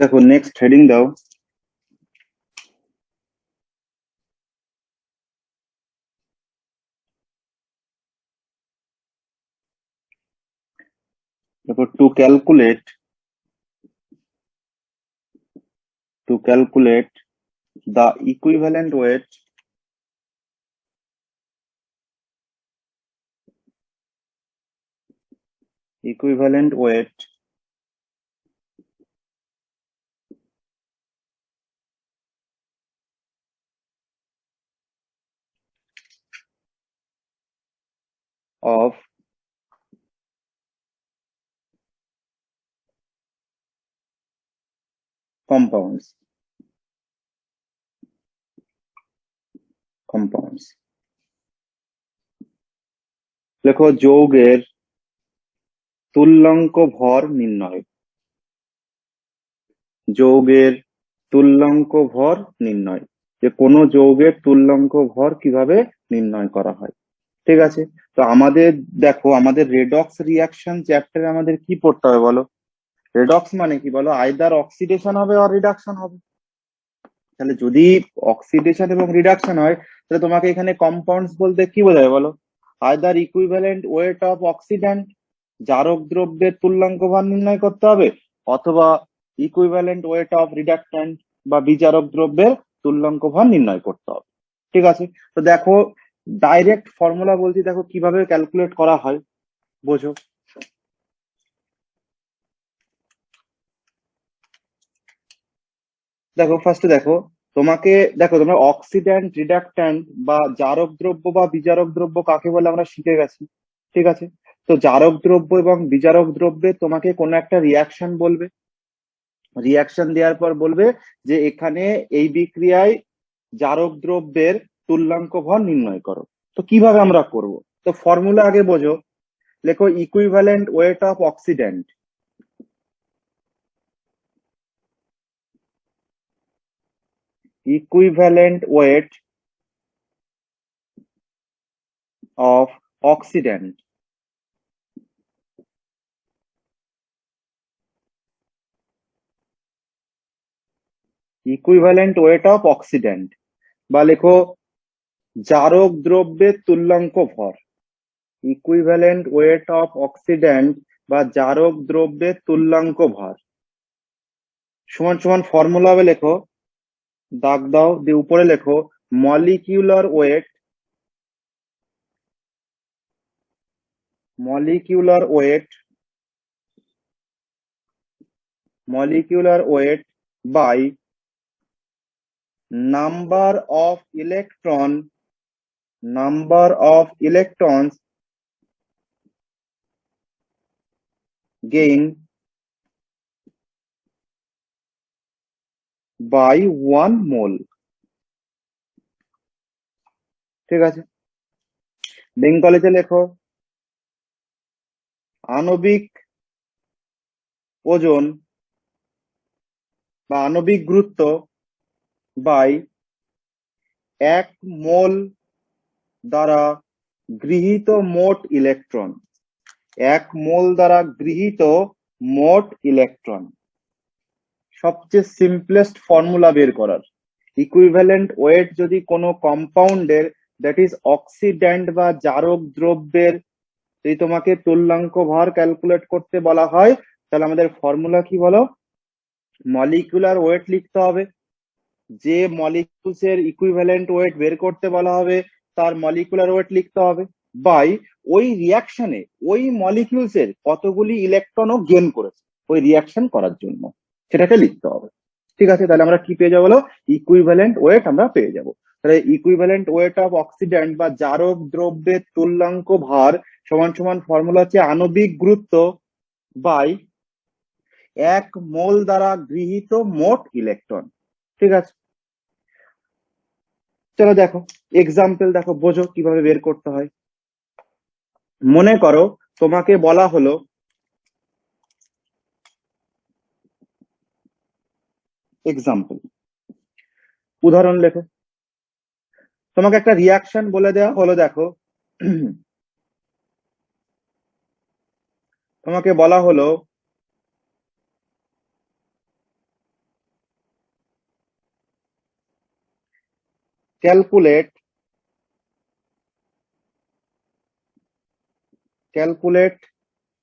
দেখো next heading দাও। দেখো to calculate the equivalent weight of compounds লেখো যৌগের তুল্যাঙ্ক ভর নির্ণয়। যৌগের তুল্যাঙ্ক ভর নির্ণয়, যে কোনো যৌগের তুল্যাঙ্ক ভর কিভাবে নির্ণয় করা হয়। ঠিক আছে, তো আমাদের দেখো আমাদের রেডক্স রিয়াকশন চ্যাপ্টারে আমাদের কি পড়তে হবে বলো? রেডক্স মানে কি বলো? আইদার অক্সিডেশন হবে আর রিডাকশন হবে। তাহলে যদি অক্সিডেশন এবং রিডাকশন হয়, তাহলে তোমাকে এখানে কম্পাউন্ডস বলতে কি বোঝায় বলো? Either equivalent weight of oxidant, জারক দ্রব্যের তুল্যাঙ্ক ভর নির্ণয় করতে হবে, অথবা ইকুইভ্যালেন্ট ওয়েট অফ রিডাক্ট্যান্ট বা বিজারক দ্রব্যের তুল্যাঙ্ক ভর নির্ণয় করতে হবে। ঠিক আছে, তো দেখো ডাইরেক্ট ফর্মুলা বলছি, দেখো কিভাবে ক্যালকুলেট করা হয় বোঝো। দেখো ফার্স্টে দেখো, তোমাকে দেখো তোমরা অক্সিডেন্ট রিডাক্ট্যান্ট বা জারক দ্রব্য বা বিজারক দ্রব্য কাকে বলে আমরা শিখে গেছি। ঠিক আছে, তো জারক দ্রব্য এবং বিজারক দ্রব্যে তোমাকে কোনো একটা রিয়াকশন বলবে, রিয়াকশন দেওয়ার পর বলবে যে এখানে এই বিক্রিয়ায় জারক দ্রব্যের তুল্যাঙ্ক ভর নির্ণয় করো। তো কিভাবে আমরা করব? তো ফর্মুলা আগে বোঝো। লেখো equivalent weight of oxidant, equivalent weight of oxidant equivalent weight of oxidant বা লেখো জারক দ্রব্যের তুল্যাঙ্ক ভর, ইকুইভ্যালেন্ট ওয়েট অফ অক্সিডেন্ট বা জারক দ্রব্যের তুল্যাঙ্ক ভর সমান সমান ফর্মুলা হবে, লেখো দাগ দাও দিয়ে উপরে লেখো molecular weight, molecular weight molecular weight by number of electrons gain by 1 mole। ঠিক আছে, বেঙ্গলিতে লেখো আণবিক ওজন বা আণবিক গুরুত্ব বাই 1 মোল দ্বারা গৃহীত মোট ইলেকট্রন, 1 মোল দ্বারা গৃহীত মোট ইলেকট্রন। সবচেয়ে সিম্পলেস্ট ফর্মুলা বের করার, ইকুইভ্যালেন্ট ওয়েট যদি কোনো কম্পাউন্ডের, দ্যাট ইজ অক্সিডেন্ট বা জারক দ্রব্যের, যদি তোমাকে তুল্যাঙ্ক ভর ক্যালকুলেট করতে বলা হয়, তাহলে আমাদের ফর্মুলা কি বলো? মলিকুলার ওয়েট লিখতে হবে, যে মলিকিউলস এর ইকুইভ্যালেন্ট ওয়েট বের করতে বলা হবে তার মলিকুলার ওয়েট লিখতে হবে, বাই ওই রিয়াকশনে ওই মলিকিউলস এর কতগুলি ইলেকট্রনও গেন করেছে ওই রিয়াকশন করার জন্য, সেটাকে লিখতে হবে। ঠিক আছে, তাহলে আমরা কি পেয়ে যাবো বলো? ইকুইভ্যালেন্ট ওয়েট আমরা পেয়ে যাবো। তাহলে ইকুইভ্যালেন্ট ওয়েট অফ অক্সিডেন্ট বা জারক দ্রব্যের তুল্যাঙ্ক ভার সমান সমান ফর্মুলা হচ্ছে আণবিক গুরুত্ব বাই 1 মোল দ্বারা গৃহীত মোট ইলেকট্রন। ঠিক আছে, চলো দেখো এক্সাম্পল, দেখো বোঝো কিভাবে বের করতে হয়। মনে করো তোমাকে বলা হলো, এক্সাম্পল উদাহরণ লেখো, তোমাকে একটা রিয়াকশন বলে দেওয়া হলো। দেখো তোমাকে বলা হলো calculate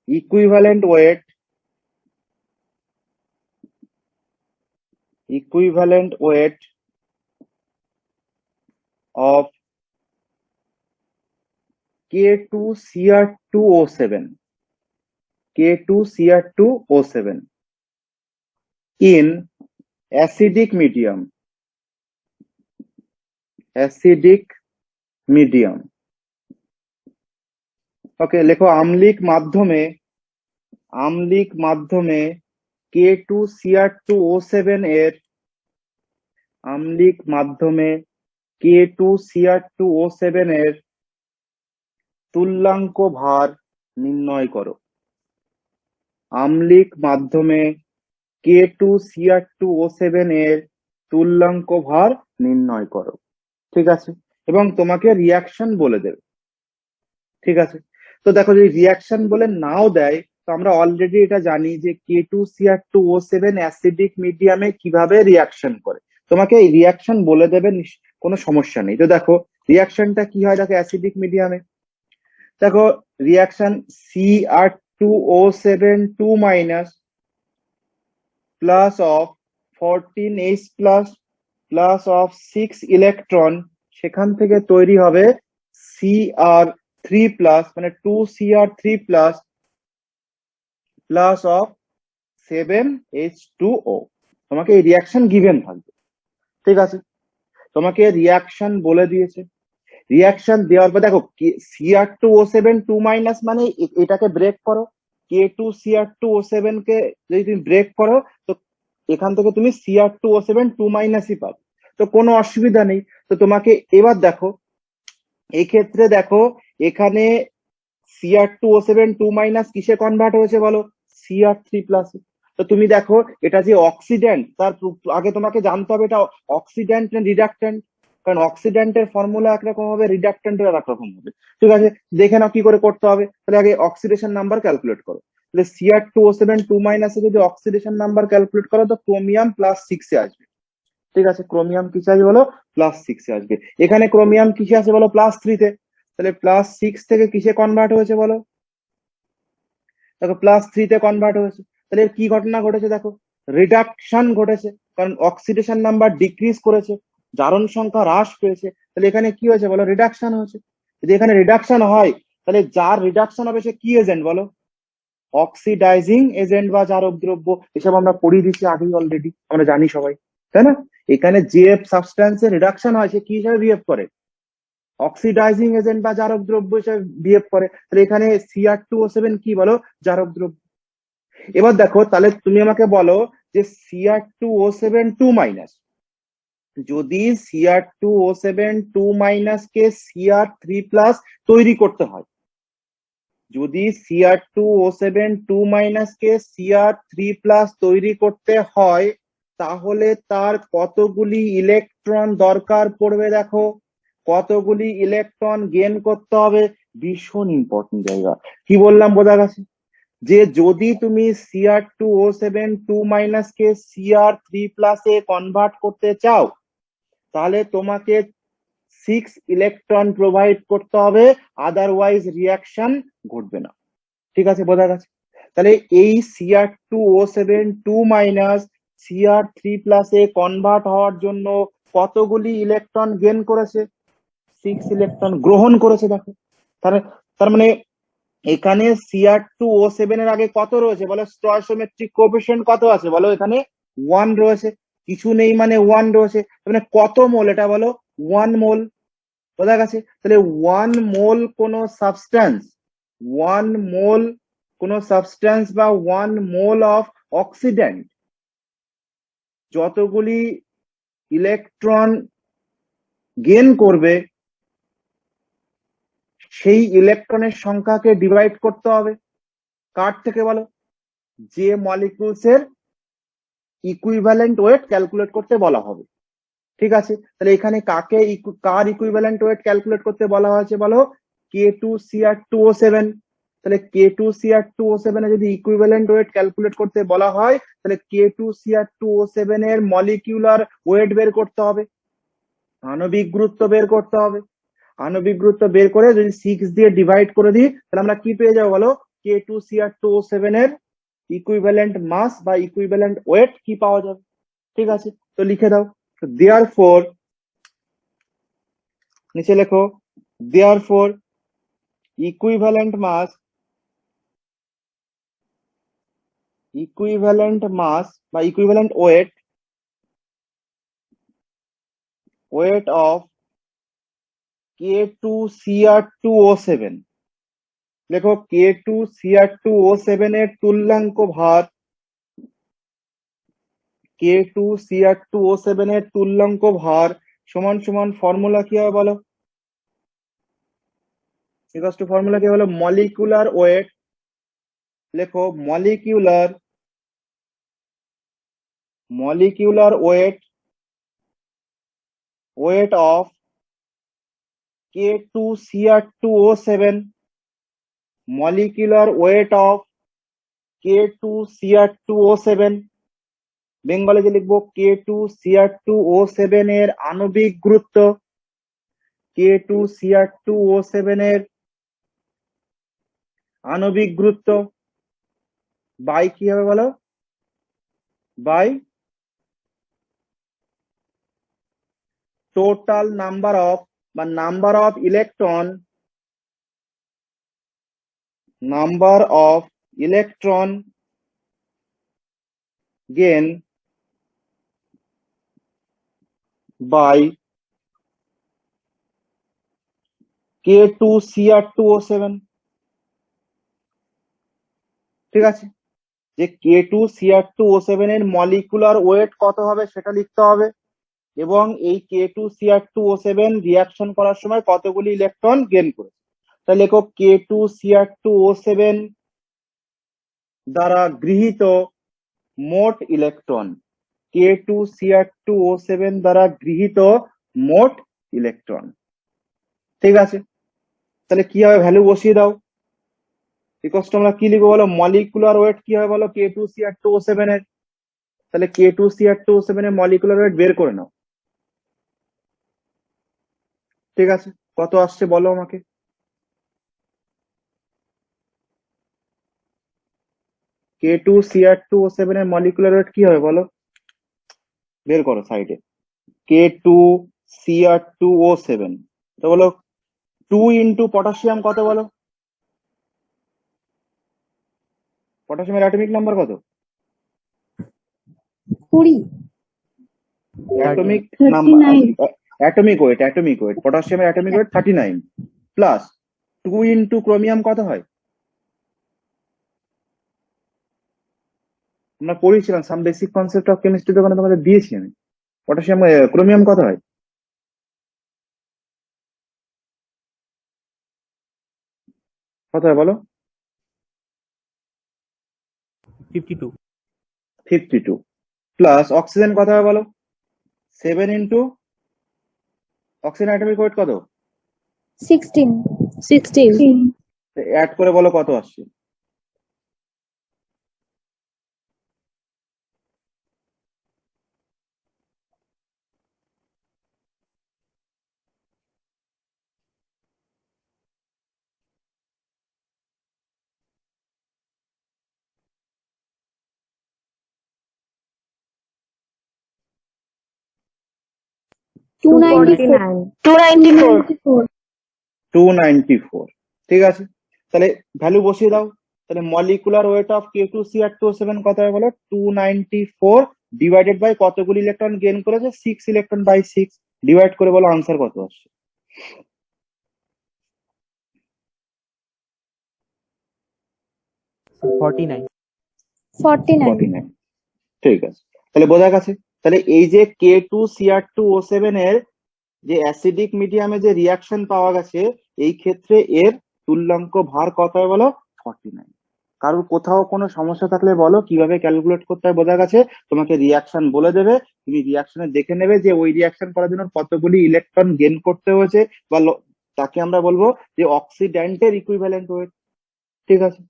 equivalent weight of K2Cr2O7 in acidic medium ওকে লেখো আম্লিক মাধ্যমে K2Cr2O7 এর আম্লিক মাধ্যমে K2Cr2O7 এর তুল্যাঙ্ক ভার নির্ণয় করো। আম্লিক মাধ্যমে K2Cr2O7 এর তুল্যাঙ্ক ভার নির্ণয় করো। ঠিক আছে, এবং তোমাকে রিয়াকশন বলে দেবে। ঠিক আছে, তো দেখো যদি রিয়াকশন বলে নাও দেয় তো আমরা অলরেডি এটা জানি যে K2Cr2O7 অ্যাসিডিক মিডিয়ামে কিভাবে রিয়াকশন করে। তোমাকে এই রিয়াকশন বলে দেবে, কোনো সমস্যা নেই। তো দেখো রিয়াকশনটা কি হয়, দেখো অ্যাসিডিক মিডিয়ামে দেখো reaction Cr2O7 2- plus of 14H plus of 6 electron, সেখান থেকে তৈরি হবে Cr3 মানে 2Cr3 plus of 7H2O। তোমাকে এই রিয়াকশন গিভেন থাকবে। ঠিক আছে, তোমাকে রিয়াকশন বলে দিয়েছে। রিয়াকশন দেওয়ার পর দেখো Cr2O7 2- মানে এটাকে ব্রেক করো, K2Cr2O7 কে যদি তুমি ব্রেক করো তো এখান থেকে তুমি Cr2O7 2- পাবে, তো কোনো অসুবিধা নেই। তো তোমাকে এবার দেখো এই ক্ষেত্রে দেখো এখানে Cr2O7 2- কিসে কনভার্ট হয়েছে বলো, Cr3+। তো তুমি দেখো এটা যে অক্সিডেন্ট, তার আগে তোমাকে জানতে হবে এটা অক্সিডেন্ট না রিডাক্টেন্ট, কারণ অক্সিডেন্টের ফর্মুলা একরকম হবে, রিডাক্টেন্টের আর একরকম হবে। ঠিক আছে, দেখে নাও কি করে করতে হবে। তাহলে আগে অক্সিডেশন নাম্বার ক্যালকুলেট করো। তাহলে Cr2O7 2- যদি অক্সিডেশন নাম্বার ক্যালকুলেট করো তো ক্রোমিয়াম +6 এ আসবে। ঠিক আছে, ক্রোমিয়াম কিসে আসবে বলো, +6 এ আসবে। এখানে ক্রোমিয়াম কিসে আছে বলো, +3 তে। তাহলে +6 থেকে কিসে কনভার্ট হয়েছে বলো, দেখো +3 তে কনভার্ট হয়েছে। তাহলে কি ঘটনা ঘটেছে দেখো, রিডাকশন ঘটেছে, কারণ অক্সিডেশন নাম্বার ডিক্রিজ করেছে, জারণ সংখ্যা হ্রাস পেয়েছে। তাহলে এখানে কি হয়েছে বলো, রিডাকশন হয়েছে। যদি এখানে রিডাকশন হয় তাহলে যার রিডাকশন হবে সে কি এজেন্ট বলো, অক্সিডাইজিং এজেন্ট বা জারক দ্রব্য। এসব আমরা পড়িয়ে দিচ্ছি আগেই, অলরেডি আমরা জানি সবাই, তাই না? এখানে যে সাবস্টেন্সের রিডাকশন হয় সে কি হিসাবে বিহেভ করে, অক্সিডাইজিং এজেন্ট বা জারক দ্রব্য হিসেবে বিহেভ করে। তাহলে এখানে Cr2O7 কি বলো, জারক দ্রব্য। এবার দেখো তাহলে তুমি আমাকে বলো যে Cr2O7 2- যদি Cr2O7 2- কে Cr3+ তৈরি করতে হয়, যদি Cr2O7 2- কে Cr3+ তৈরি করতে হয় তাহলে তার কতগুলি ইলেকট্রন দরকার পড়বে, দেখো কতগুলি ইলেকট্রন গেন করতে হবে। ভীষণ ইম্পর্টেন্ট জায়গা, কি বললাম বোঝা গেছে? যে যদি তুমি Cr2O7 2- কে Cr3+ এ কনভার্ট করতে চাও তাহলে তোমাকে 6 ইলেকট্রন প্রোভাইড করতে হবে, আদারওয়াইজ রিয়াকশন ঘটবে না। ঠিক আছে, বোঝা গেছে? তাহলে এই Cr2O7 2- Cr3+ এ কনভার্ট হওয়ার জন্য কতগুলি ইলেকট্রন গেন করেছে, 6 ইলেকট্রন গ্রহণ করেছে। দেখো তার মানে এখানে Cr2O7 এর আগে কত রয়েছে বলো, স্টয়চিওমেট্রিক কোএফিসিয়েন্ট কত আছে বলো, এখানে 1 রয়েছে, কিছু নেই মানে 1 রয়েছে, মানে কত মোল এটা বলো, 1 মোল। বোঝা গেছে? তাহলে 1 মোল কোন সাবস্টেন্স, 1 মোল কোন সাবস্টেন্স বা 1 মোল অফ অক্সিডেন্ট যতগুলি ইলেকট্রন গেন করবে সেই ইলেকট্রনের সংখ্যাকে ডিভাইড করতে হবে কার থেকে বলো, যে মলিকিউলস এর ইকুইভ্যালেন্ট ওয়েট ক্যালকুলেট করতে বলা হবে। ঠিক আছে, তাহলে এখানে কার ইকুইভ্যালেন্ট ওয়েট ক্যালকুলেট করতে বলা হয়েছে বলো, K2Cr2O7। তাহলে K2Cr2O7 এর যদি ইকুইভ্যালেন্ট ওয়েট ক্যালকুলেট করতে বলা হয় তাহলে K2Cr2O7 এর মলিকিউলার ওয়েট বের করতে হবে। আণবিক গুরুত্ব বের করতে হবে। আণবিক গুরুত্ব বের করে যদি 6 দিয়ে ডিভাইড করে দিই তাহলে আমরা কি পেয়ে যাবো বলো, K2Cr2O7 এর ইকুইভ্যালেন্ট মাস বা ইকুইভ্যালেন্ট ওয়েট কি পাওয়া যাবে। ঠিক আছে, তো লিখে দাও। দেয়ারফর, নিচে লেখো, দেয়ারফর ইকুইভ্যালেন্ট মাস বা ইকুইভ্যালেন্ট ওয়েট অফ K2Cr2O7, দেখো K2Cr2O7 এর তুল্যাঙ্ক ভার, K2Cr2O7 এর তুল্যাঙ্ক ভার সমান সমান ফর্মুলা কি হবে বলো, ইকুয়ালস টু ফর্মুলা কি হলো, মলিকুলার ওয়েট, লেখো molecular weight of K2Cr2O7, molecular weight of K2Cr2O7, বেঙ্গলে যে লিখবো K2Cr2O7 এর আণবিক গুরুত্ব, K2Cr2O7 এর আণবিক গুরুত্ব বাই কি হবে বলো, by total number of electron gain by K2Cr2O7। ঠিক আছে, যে K2Cr2O7 এর মলিকুলার ওয়েট কত হবে সেটা লিখতে হবে, এবং এই K2Cr2O7 রিয়াকশন করার সময় কতগুলি ইলেকট্রন গেইন করেছে। তাহলে লেখো K2Cr2O7 দ্বারা গৃহীত মোট ইলেকট্রন, K2Cr2O7 দ্বারা গৃহীত মোট ইলেকট্রন। ঠিক আছে, তাহলে কি হবে, ভ্যালু বসিয়ে দাও। ইকুয়ালস টু আমরা কি লিখবো বলো, মলিকুলার ওয়েট কি হবে বলো K2Cr2O7 এর, তাহলে K2Cr2O7 এর মলিকুলার ওয়েট বের করে নাও। ঠিক আছে, কত আসছে বলো আমাকে, K2Cr2O7 এর মলিকুলার ওয়েট কি হবে বলো, বের করো সাইডে। K2Cr2O7, তো বলো 2 ইন্টু পটাশিয়াম কত বলো, পটাশিয়ামের অ্যাটমিক নাম্বার কত, 20, অ্যাটমিক 39, অ্যাটমিক ওয়েট পটাশিয়ামের atomic weight 39 plus 2 into chromium কত হয়, আমরা পড়েছিলাম some basic concept of chemistry, দোকানে তোমাদের দিয়েছি আমি। পটাশিয়াম ক্রোমিয়াম কত হয়, কত হয় বলো, 52 প্লাস অক্সিজেন কত হয় বলো, 7 ইন্টু অক্সিজেন অ্যাটমিক ওয়েট কত, 16, অ্যাড করে বলো কত আসছে, two ninety four, 294। ঠিক আছে, তাহলে ভ্যালু বসিয়ে দাও। তাহলে মলিকুলার ওয়েট অফ K2Cr2O7 কত হবে বলো, 294 ডিভাইডেড বাই কতগুলি ইলেকট্রন গেইন করেছে, 6 ইলেকট্রন বাই 6, ডিভাইড করে বলো আনসার কত আসছে। 49, ঠিক আছে, তাহলে বোঝা গেছে। তাহলে এই যে K2Cr2O7 এর যে অ্যাসিডিক মিডিয়ামে যে রিয়াকশন পাওয়া গেছে, এই ক্ষেত্রে এর তুল্যাঙ্ক ভার কত হয় বলো, 49। কারোর কোথাও কোনো সমস্যা থাকলে বলো, কিভাবে ক্যালকুলেট করতে হয় বোঝা গেছে। তোমাকে রিয়াকশন বলে দেবে, তুমি রিয়াকশনে দেখে নেবে যে ওই রিয়াকশন করার জন্য কতগুলি ইলেকট্রন গেইন করতে হয়েছে, বা তাকে আমরা বলবো যে অক্সিড্যান্টের ইকুইভ্যালেন্ট ওয়েট। ঠিক আছে,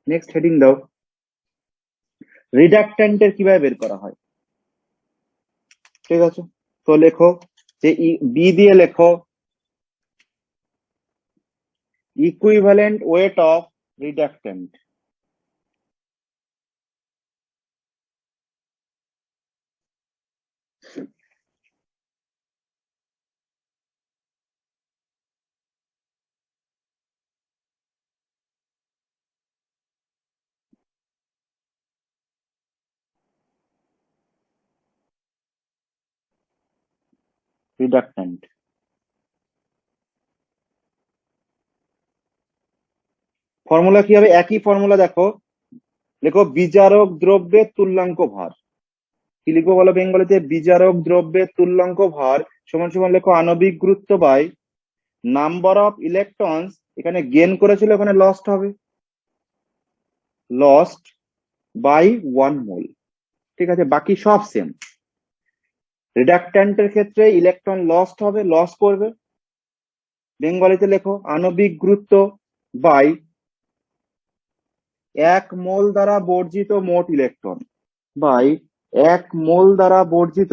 নেক্সট হেডিং দাও, রিডাক্ট্যান্টের কিভাবে বের করা হয়। ঠিক আছে, তো লেখো যে বি দিয়ে লেখো ইকুইভ্যালেন্ট ওয়েট অফ রিডাক্টেন্ট। রিডাক্টেন্ট ফর্মুলা কি হবে? একই ফর্মুলা দেখো, লেখো বিজারক দ্রব্যের তুল্যাঙ্ক ভার। কি লিখবো বলো বেঙ্গলিতে? বিজারক দ্রব্যের তুল্যাঙ্ক ভার সমান সমান লেখো আণবিক গুরুত্ব বাই নাম্বার অফ ইলেকট্রনস, এখানে গেন করেছিল ওখানে লস্ট হবে, লস্ট বাই 1 মোল। ঠিক আছে, বাকি সব সেম। রিডাক্ট্যান্টের ক্ষেত্রে ইলেকট্রন লস্ট হবে, লস করবে। বেঙ্গলিতে লেখো আণবিক গুরুত্ব বাই 1 মোল দ্বারা বর্জিত মোট ইলেকট্রন, বাই 1 মোল দ্বারা বর্জিত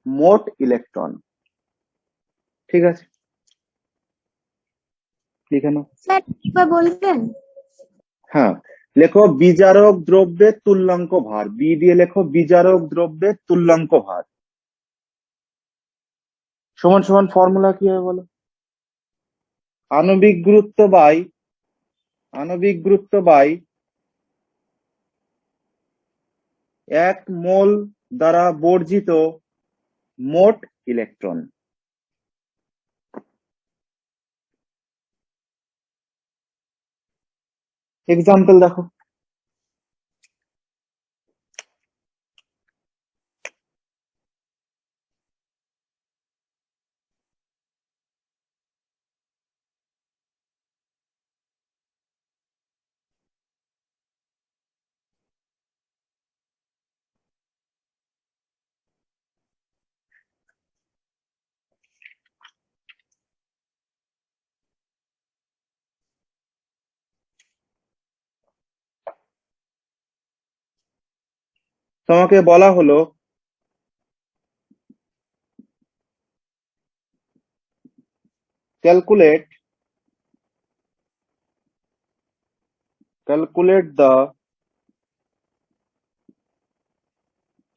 মোট ইলেকট্রন। ঠিক আছে, লিখে নাও। স্যার একবার বলবেন? হ্যাঁ, লেখো বিজারক দ্রব্যের তুল্যাঙ্ক ভার। বি দিয়ে লেখো বিজারক দ্রব্যের তুল্যাঙ্ক ভার সমান সমান ফর্মুলা কি হবে বলো? আণবিক গুরুত্ব বাই 1 মোল দ্বারা বর্জিত মোট ইলেকট্রন। এক্সাম্পল দেখো, তোমাকে বলা হলো calculate the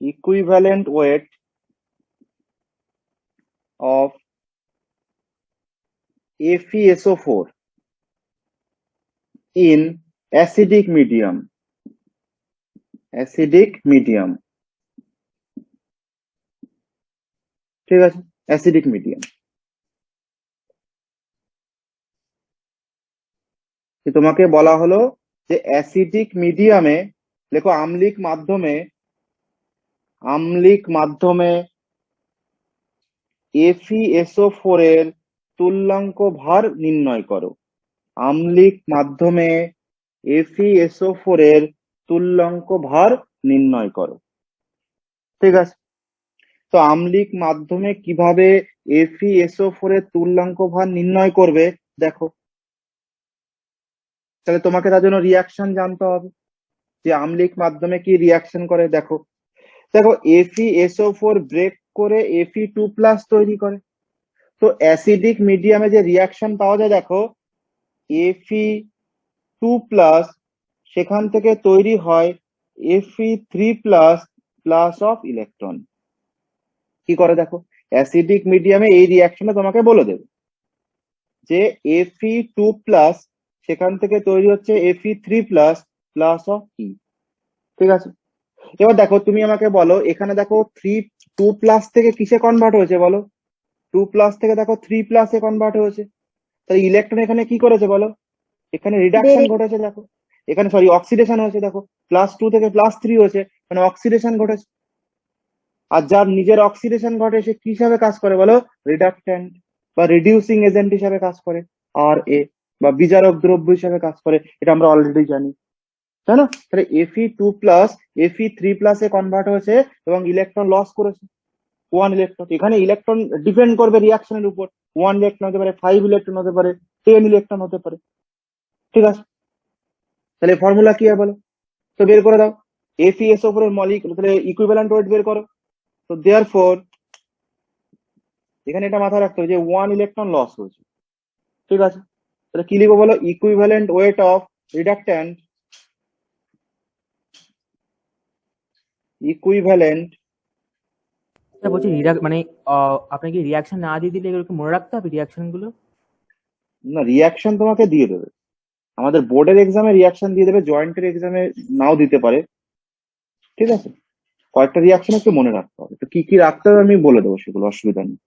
equivalent weight of FeSO4 in acidic medium, ঠিক আছে, অ্যাসিডিক মিডিয়াম। তোমাকে বলা হলো যে অ্যাসিডিক মিডিয়ামে লেখো আম্লিক মাধ্যমে FeSO4 এর তুল্যাঙ্ক ভার নির্ণয় করো। আম্লিক মাধ্যমে FeSO4 এর তুল্যাঙ্ক ভার নির্ণয় করো। ঠিক আছে, তো আম্লিক মাধ্যমে কিভাবে FeSO4 এর তুল্যাঙ্ক ভার নির্ণয় করবে দেখো। তাহলে তোমাকে তার জন্য রিয়াকশন জানতে হবে যে আম্লিক মাধ্যমে কি রিয়াকশন করে। দেখো দেখো FeSO4 ব্রেক করে Fe2+ তৈরি করে। তো অ্যাসিডিক মিডিয়ামে যে রিয়াকশন পাওয়া যায় দেখো, Fe2+ সেখান থেকে তৈরি হয় Fe3+ প্লাস অফ ইলেকট্রন। কি করে দেখো, অ্যাসিডিক মিডিয়ামে এই রিয়াকশনে তোমাকে বলে দেবে যে Fe2+ সেখান থেকে তৈরি হচ্ছে Fe3+ প্লাস অফ ই। ঠিক আছে, এবার দেখো তুমি আমাকে বলো, এখানে দেখো 2+ থেকে কিসে কনভার্ট হয়েছে বলো? 2+ থেকে দেখো 3+ এ কনভার্ট হয়েছে। তাহলে ইলেকট্রন এখানে কি করেছে বলো? এখানে রিডাকশন ঘটেছে। দেখো এখানে সরি অক্সিডেশন হয়েছে। দেখো +2 থেকে +3 হয়েছে, মানে অক্সিডেশন ঘটেছে। আর যার নিজের অক্সিডেশন ঘটে সে কি হিসাবে কাজ করে বলো? রিডাক্ট্যান্ট বা রিডিউসিং এজেন্ট হিসাবে কাজ করে, আর এ বা বিজারক দ্রব্য হিসাবে কাজ করে। এটা আমরা অলরেডি জানি, তাই না? তাহলে Fe2+ Fe3+ এ কনভার্ট হয়েছে এবং ইলেকট্রন লস করেছে 1 ইলেকট্রন। এখানে ইলেকট্রন ডিপেন্ড করবে রিয়াকশনের উপর। 1 ইলেকট্রন হতে পারে, 5 ইলেকট্রন হতে পারে, 10 ইলেকট্রন হতে পারে। ঠিক আছে, তাহলে ফর্মুলা কি হয় বলো? তো বের করে দাও FeSO4 এর মলিকুলার, তাহলে ইকুইভ্যালেন্ট ওয়েট বের করো। তো দেয়ারফর এখানে এটা মাথায় রাখতে হবে যে 1 ইলেকট্রন লস হয়েছে। ঠিক আছে, তাহলে কি লিখবো বলো? ইকুইভ্যালেন্ট ওয়েট অফ রিডাক্ট্যান্ট, ইকুইভ্যালেন্ট, বলছি মানে আপনাকে রিয়াকশন না দিয়ে দিলে এগুলোকে মনে রাখতে হবে রিয়াকশন গুলো? না, রিয়াকশন তোমাকে দিয়ে দেবে, আমাদের বোর্ডের এক্সামে রিয়াকশন দিয়ে দেবে, জয়েন্টের এক্সামে নাও দিতে পারে। ঠিক আছে, কয়েকটা রিয়াকশন একটু মনে রাখতে হবে, তো কি কি রাখতে হবে আমি বলে দেবো, সেগুলো অসুবিধা নেই।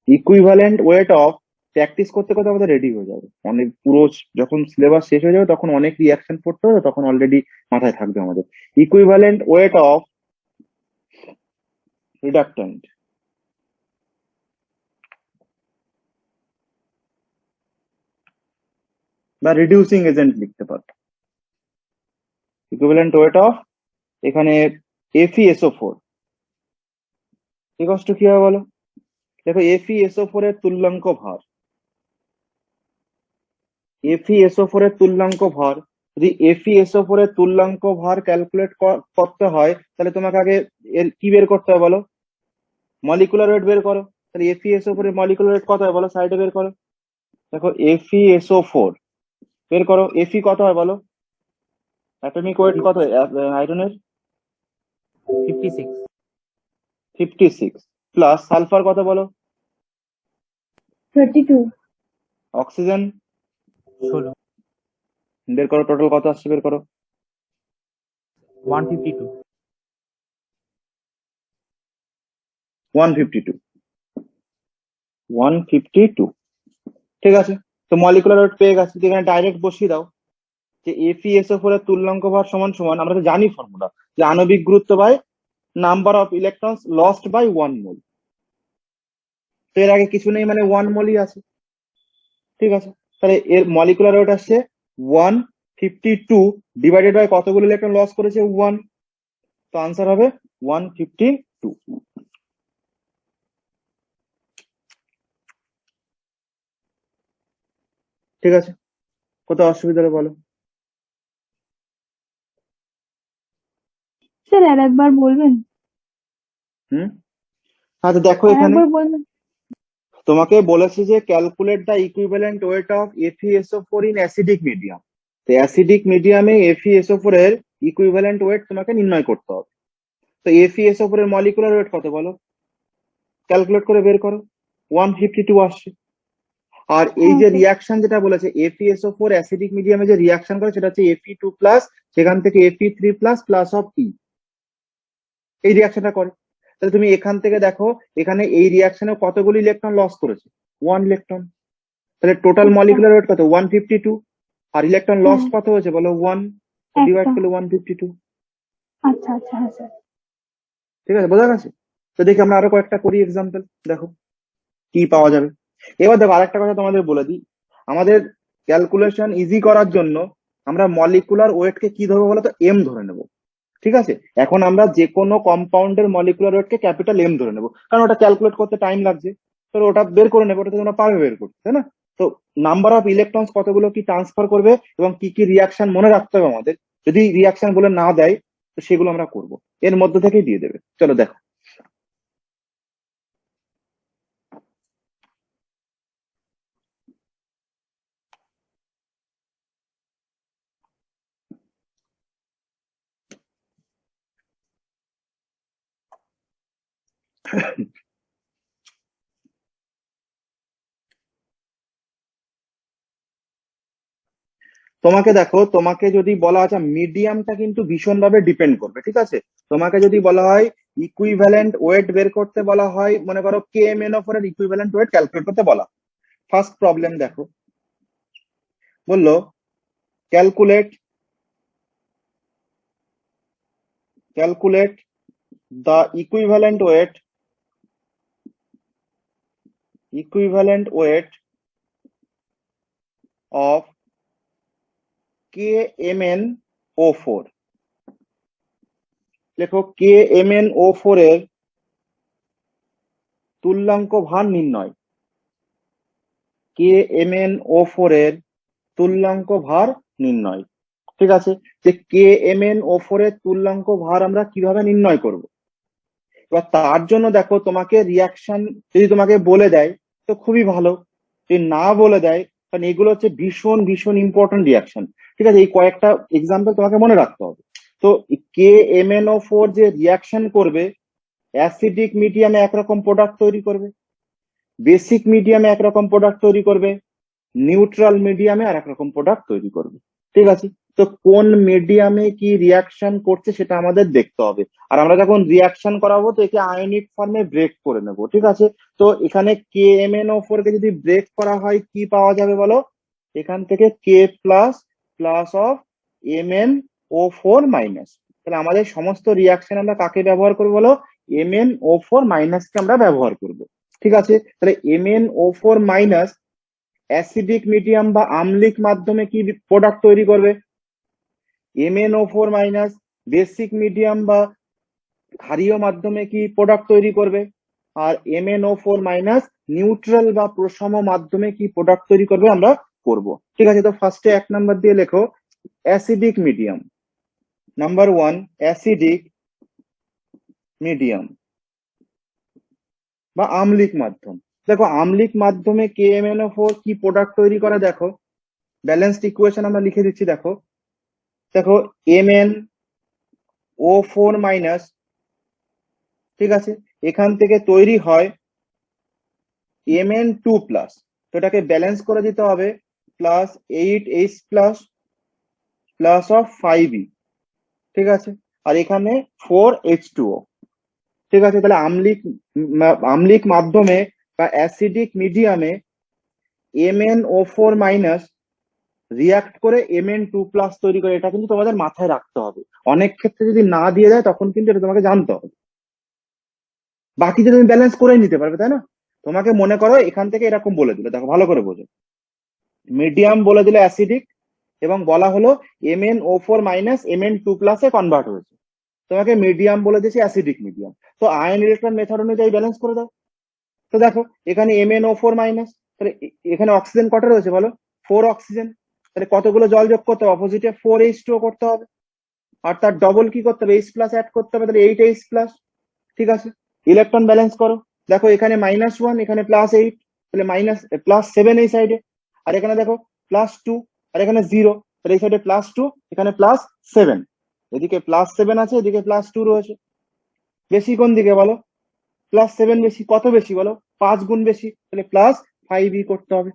ইকুইভ্যালেন্ট ওয়েট অফ, প্র্যাকটিস করতে করতে আমাদের রেডি হয়ে যাবে, অনেক পুরো যখন সিলেবাস শেষ হয়ে যাবে তখন অনেক রিয়াকশন পড়তে হবে, তখন অলরেডি মাথায় থাকবে আমাদের। ইকুইভ্যালেন্ট ওয়েট অফ রিডাক্ট্যান্ট, বা রিডিউসিং এজেন্ট লিখতে পারো। ইকুইভ্যালেন্ট ওয়েট অফ, এখানে FeSO4 ইকুয়ালস টু কি হবে বলো? দেখো FeSO4 এর তুল্যাঙ্ক ভার, FeSO4 এর তুল্যাঙ্ক ভার, যদি FeSO4 এর তুল্যাঙ্ক ভার ক্যালকুলেট করতে হয় তাহলে তোমাকে আগে এর কি বের করতে হবে বলো? মলিকুলার ওয়েট বের করো। তাহলে FeSO4 এর মলিকুলার ওয়েট কত হয় বলো? সাইডে বের করো। দেখো FeSO4 বের করো, Fe কত হয় বলো? অ্যাটমিক ওয়েট কত আয়রনের? 56। 56 প্লাস সালফার কত বলো? 32, অক্সিজেন 16। বের করো, টোটাল কত আসছে বের করো? 152। 152, 152। ঠিক আছে, তো মলিকুলার ওয়েট পেয়ে গেছে, এখানে ডাইরেক্ট বসিয়ে দাও যে FeSO4 এর তুল্যাঙ্ক ভার সমান সমান, আমরা তো জানি ফর্মুলা, যে আণবিক গুরুত্ব by number of electrons lost by 1 mole. তো এর আগে কিছু নেই, মানে 1 মোলই আছে। ঠিক আছে, তাহলে এর মলিকুলার ওয়েট আসছে 152 ডিভাইডেড বাই কতগুলো ইলেকট্রন লস করেছে? 1। তো আনসার হবে 152। ঠিক আছে, কোথাও অসুবিধা হলে বলো। স্যার আর একবার বলবেন? আচ্ছা দেখো আর এখানে একবার বলবেন? তোমাকে বলেছে যে calculate the equivalent weight of FeSO4 in acidic medium. তো অ্যাসিডিক মিডিয়ামে FeSO4 এর ইকুইভ্যালেন্ট ওয়েট তোমাকে নির্ণয় করতে হবে। তো FeSO4 এর মলিকুলার ওয়েট কত বলো? ক্যালকুলেট করে বের করো, 152 আসছে। আর এই হ্যাঁ যে স্যার। রিয়াকশন যেটা বলেছে FeSO4 অ্যাসিডিক মিডিয়ামে যে রিয়াকশন করে সেটা হচ্ছে Fe2 প্লাস, সেখান থেকে Fe3 plus plus of E, এই রিয়াকশনটা করে। তাহলে তুমি এখান থেকে দেখো এখানে এই রিয়াকশনে কতগুলো ইলেকট্রন লস করেছে? 1 ইলেকট্রন। তাহলে টোটাল আচ্ছা। মলিকুলার ওয়েট কত? 152। আর ইলেকট্রন লস হ্যাঁ, কত হয়েছে বলো? 1। ডিভাইড একটা। করলে 152। আচ্ছা আচ্ছা, হ্যাঁ স্যার। ঠিক আছে, বোঝা গেছে? তো দেখি আমরা আরো কয়েকটা করি এক্সাম্পল, দেখো কি পাওয়া যাবে। এবার দেখো আরেকটা কথা তোমাদের বলে দিই, আমাদের ক্যালকুলেশন ইজি করার জন্য আমরা মলিকুলার ওয়েটকে কি ধরবো বলো তো? এম ধরে নেব। ঠিক আছে, এখন আমরা যে কোনো কম্পাউন্ডের মলিকুলার ওয়েটকে ক্যাপিটাল এম ধরে নেবো, কারণ ওটা ক্যালকুলেট করতে টাইম লাগছে। তো ওটা বের করে নেবো, ওটা তো তোমরা পারবে বের করতে, তাই না? তো নাম্বার অফ ইলেকট্রনস কতগুলো কি ট্রান্সফার করবে এবং কি কি রিয়াকশন মনে রাখতে হবে আমাদের, যদি রিয়াকশন বলে না দেয় তো সেগুলো আমরা করব, এর মধ্যে থেকেই দিয়ে দেবে। চলো দেখো, তোমাকে দেখো, তোমাকে যদি বলা আছে, মিডিয়ামটা কিন্তু ভীষণভাবে ডিপেন্ড করবে। ঠিক আছে, তোমাকে যদি বলা হয় ইকুইভ্যালেন্ট ওয়েট বের করতে বলা হয়, মনে করো KMnO4 এর ইকুইভ্যালেন্ট ওয়েট ক্যালকুলেট করতে বলা, ফার্স্ট প্রবলেম দেখো, বললো calculate the equivalent weight of KMnO4। লেখো KMnO4 এর তুল্যাঙ্ক ভার নির্ণয়। KMnO4 এর তুল্যাঙ্ক ভার নির্ণয়। ঠিক আছে, যে KMnO4 এর তুল্যাঙ্ক ভার আমরা কিভাবে নির্ণয় করব? এবার তার জন্য দেখো তোমাকে রিয়াকশন যদি তোমাকে বলে দেয় তো খুবই ভালো, যদি না বলে দেয়, কারণ এগুলো হচ্ছে ভীষণ ভীষণ ইম্পর্টেন্ট রিয়াকশন। ঠিক আছে, এই কয়েকটা এক্সাম্পল তোমাকে মনে রাখতে হবে। তো KMnO4 যে রিয়াকশন করবে, অ্যাসিডিক মিডিয়ামে একরকম প্রোডাক্ট তৈরি করবে, বেসিক মিডিয়ামে একরকম প্রোডাক্ট তৈরি করবে, নিউট্রাল মিডিয়ামে আর একরকম প্রোডাক্ট তৈরি করবে। ঠিক আছে, তো কোন মিডিয়ামে কি রিয়াকশন করছে সেটা আমাদের দেখতে হবে। আর আমরা যখন রিয়াকশন করাবো তো একে আয়নিক ফর্মে ব্রেক করে নেবো। ঠিক আছে, তো এখানে KMnO4 কে যদি ব্রেক করা হয় কি পাওয়া যাবে বলো? এখান থেকে K plus plus of MnO4 minus. তাহলে আমাদের সমস্ত রিয়াকশন আমরা কাকে ব্যবহার করবো বলো? MnO4 মাইনাস কে আমরা ব্যবহার করব। ঠিক আছে, তাহলে MnO4 মাইনাস অ্যাসিডিক মিডিয়াম বা আম্লিক মাধ্যমে কি প্রোডাক্ট তৈরি করবে? MnO4 মাইনাস বেসিক মিডিয়াম বা ক্ষারীয় মাধ্যমে কি প্রোডাক্ট তৈরি করবে? আর MnO4 মাইনাস নিউট্রাল বা প্রশম মাধ্যমে কি প্রোডাক্ট তৈরি করবে আমরা করব। ঠিক আছে, তো ফার্স্টে 1 নাম্বার দিয়ে লেখো acidic medium. Number 1 acidic medium বা আম্লিক মাধ্যম। দেখো আম্লিক মাধ্যমে KMnO4 কি প্রোডাক্ট তৈরি করে, দেখো ব্যালেন্সড ইকুয়েশন আমরা লিখে দিচ্ছি। দেখো দেখো MnO4 মাইনাস, ঠিক আছে, এখান থেকে তৈরি হয় Mn2 প্লাস, তো এটাকে ব্যালেন্স করে দিতে হবে, plus 8H plus plus of 5E। ঠিক আছে, আর এখানে 4H2O। ঠিক আছে, তাহলে আম্লিক মাধ্যমে বা অ্যাসিডিক মিডিয়ামে MnO4 মাইনাস রিয়াক্ট করে Mn2 প্লাস তৈরি করে। এটা কিন্তু তোমাদের মাথায় রাখতে হবে, অনেক ক্ষেত্রে যদি না দিয়ে দেয় তখন কিন্তু এটা তোমাকে জানতে হবে। বাকি যে তুমি ব্যালেন্স করে নিতে পারবে, তাই না? তোমাকে মনে করো এখান থেকে এরকম বলে দিলে, দেখো ভালো করে বোঝো, মিডিয়াম বলে দিলে অ্যাসিডিক এবং বলা হলো MnO4 মাইনাস Mn2 প্লাসে কনভার্ট হয়েছে, তোমাকে মিডিয়াম বলে দিয়েছি অ্যাসিডিক মিডিয়াম। তো আয়ন ইলেকট্রন মেথড অনুযায়ী ব্যালেন্স করে দাও। তো দেখো এখানে MnO4 মাইনাস, তাহলে এখানে অক্সিজেন কটা রয়েছে বলো? 4 অক্সিজেন। তাহলে কতগুলো জল যোগ করতে হবে? অপোজিটে 4H2O করতে হবে, আর তার ডবল কি করতে হবে? H প্লাস অ্যাড করতে হবে, তাহলে 8H প্লাস। ঠিক আছে, ইলেকট্রন ব্যালেন্স করো। দেখো এখানে -1, এখানে +8, তাহলে +7 এই সাইডে, আর এখানে দেখো +2, আর এখানে 0, তাহলে এই সাইডে +2, এখানে +7, এদিকে +7 আছে, এদিকে +2 রয়েছে। বেশি কোন দিকে বলো? +7 বেশি। কত বেশি বলো? 5 গুণ বেশি, তাহলে +5E করতে হবে।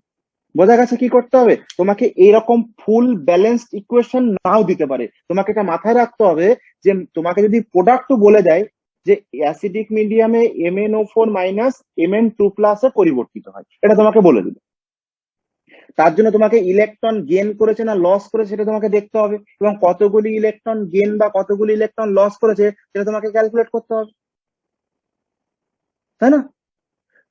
বোঝা গেছে কি করতে হবে? তোমাকে এরকম ফুল ব্যালেন্সড ইকুয়েশন নাও দিতে পারে, তোমাকে এটা মাথায় রাখতে হবে যে তোমাকে যদি প্রোডাক্ট বলে দেয় যে অ্যাসিডিক মিডিয়ামে MnO4 মাইনাস Mn2 প্লাসে পরিবর্তিত হয়, এটা তোমাকে বলে দিল। তার জন্য তোমাকে ইলেকট্রন গেইন করেছে না লস করেছে সেটা তোমাকে দেখতে হবে, এবং কতগুলি ইলেকট্রন গেইন বা কতগুলি ইলেকট্রন লস করেছে সেটা তোমাকে ক্যালকুলেট করতে হবে, তাই না?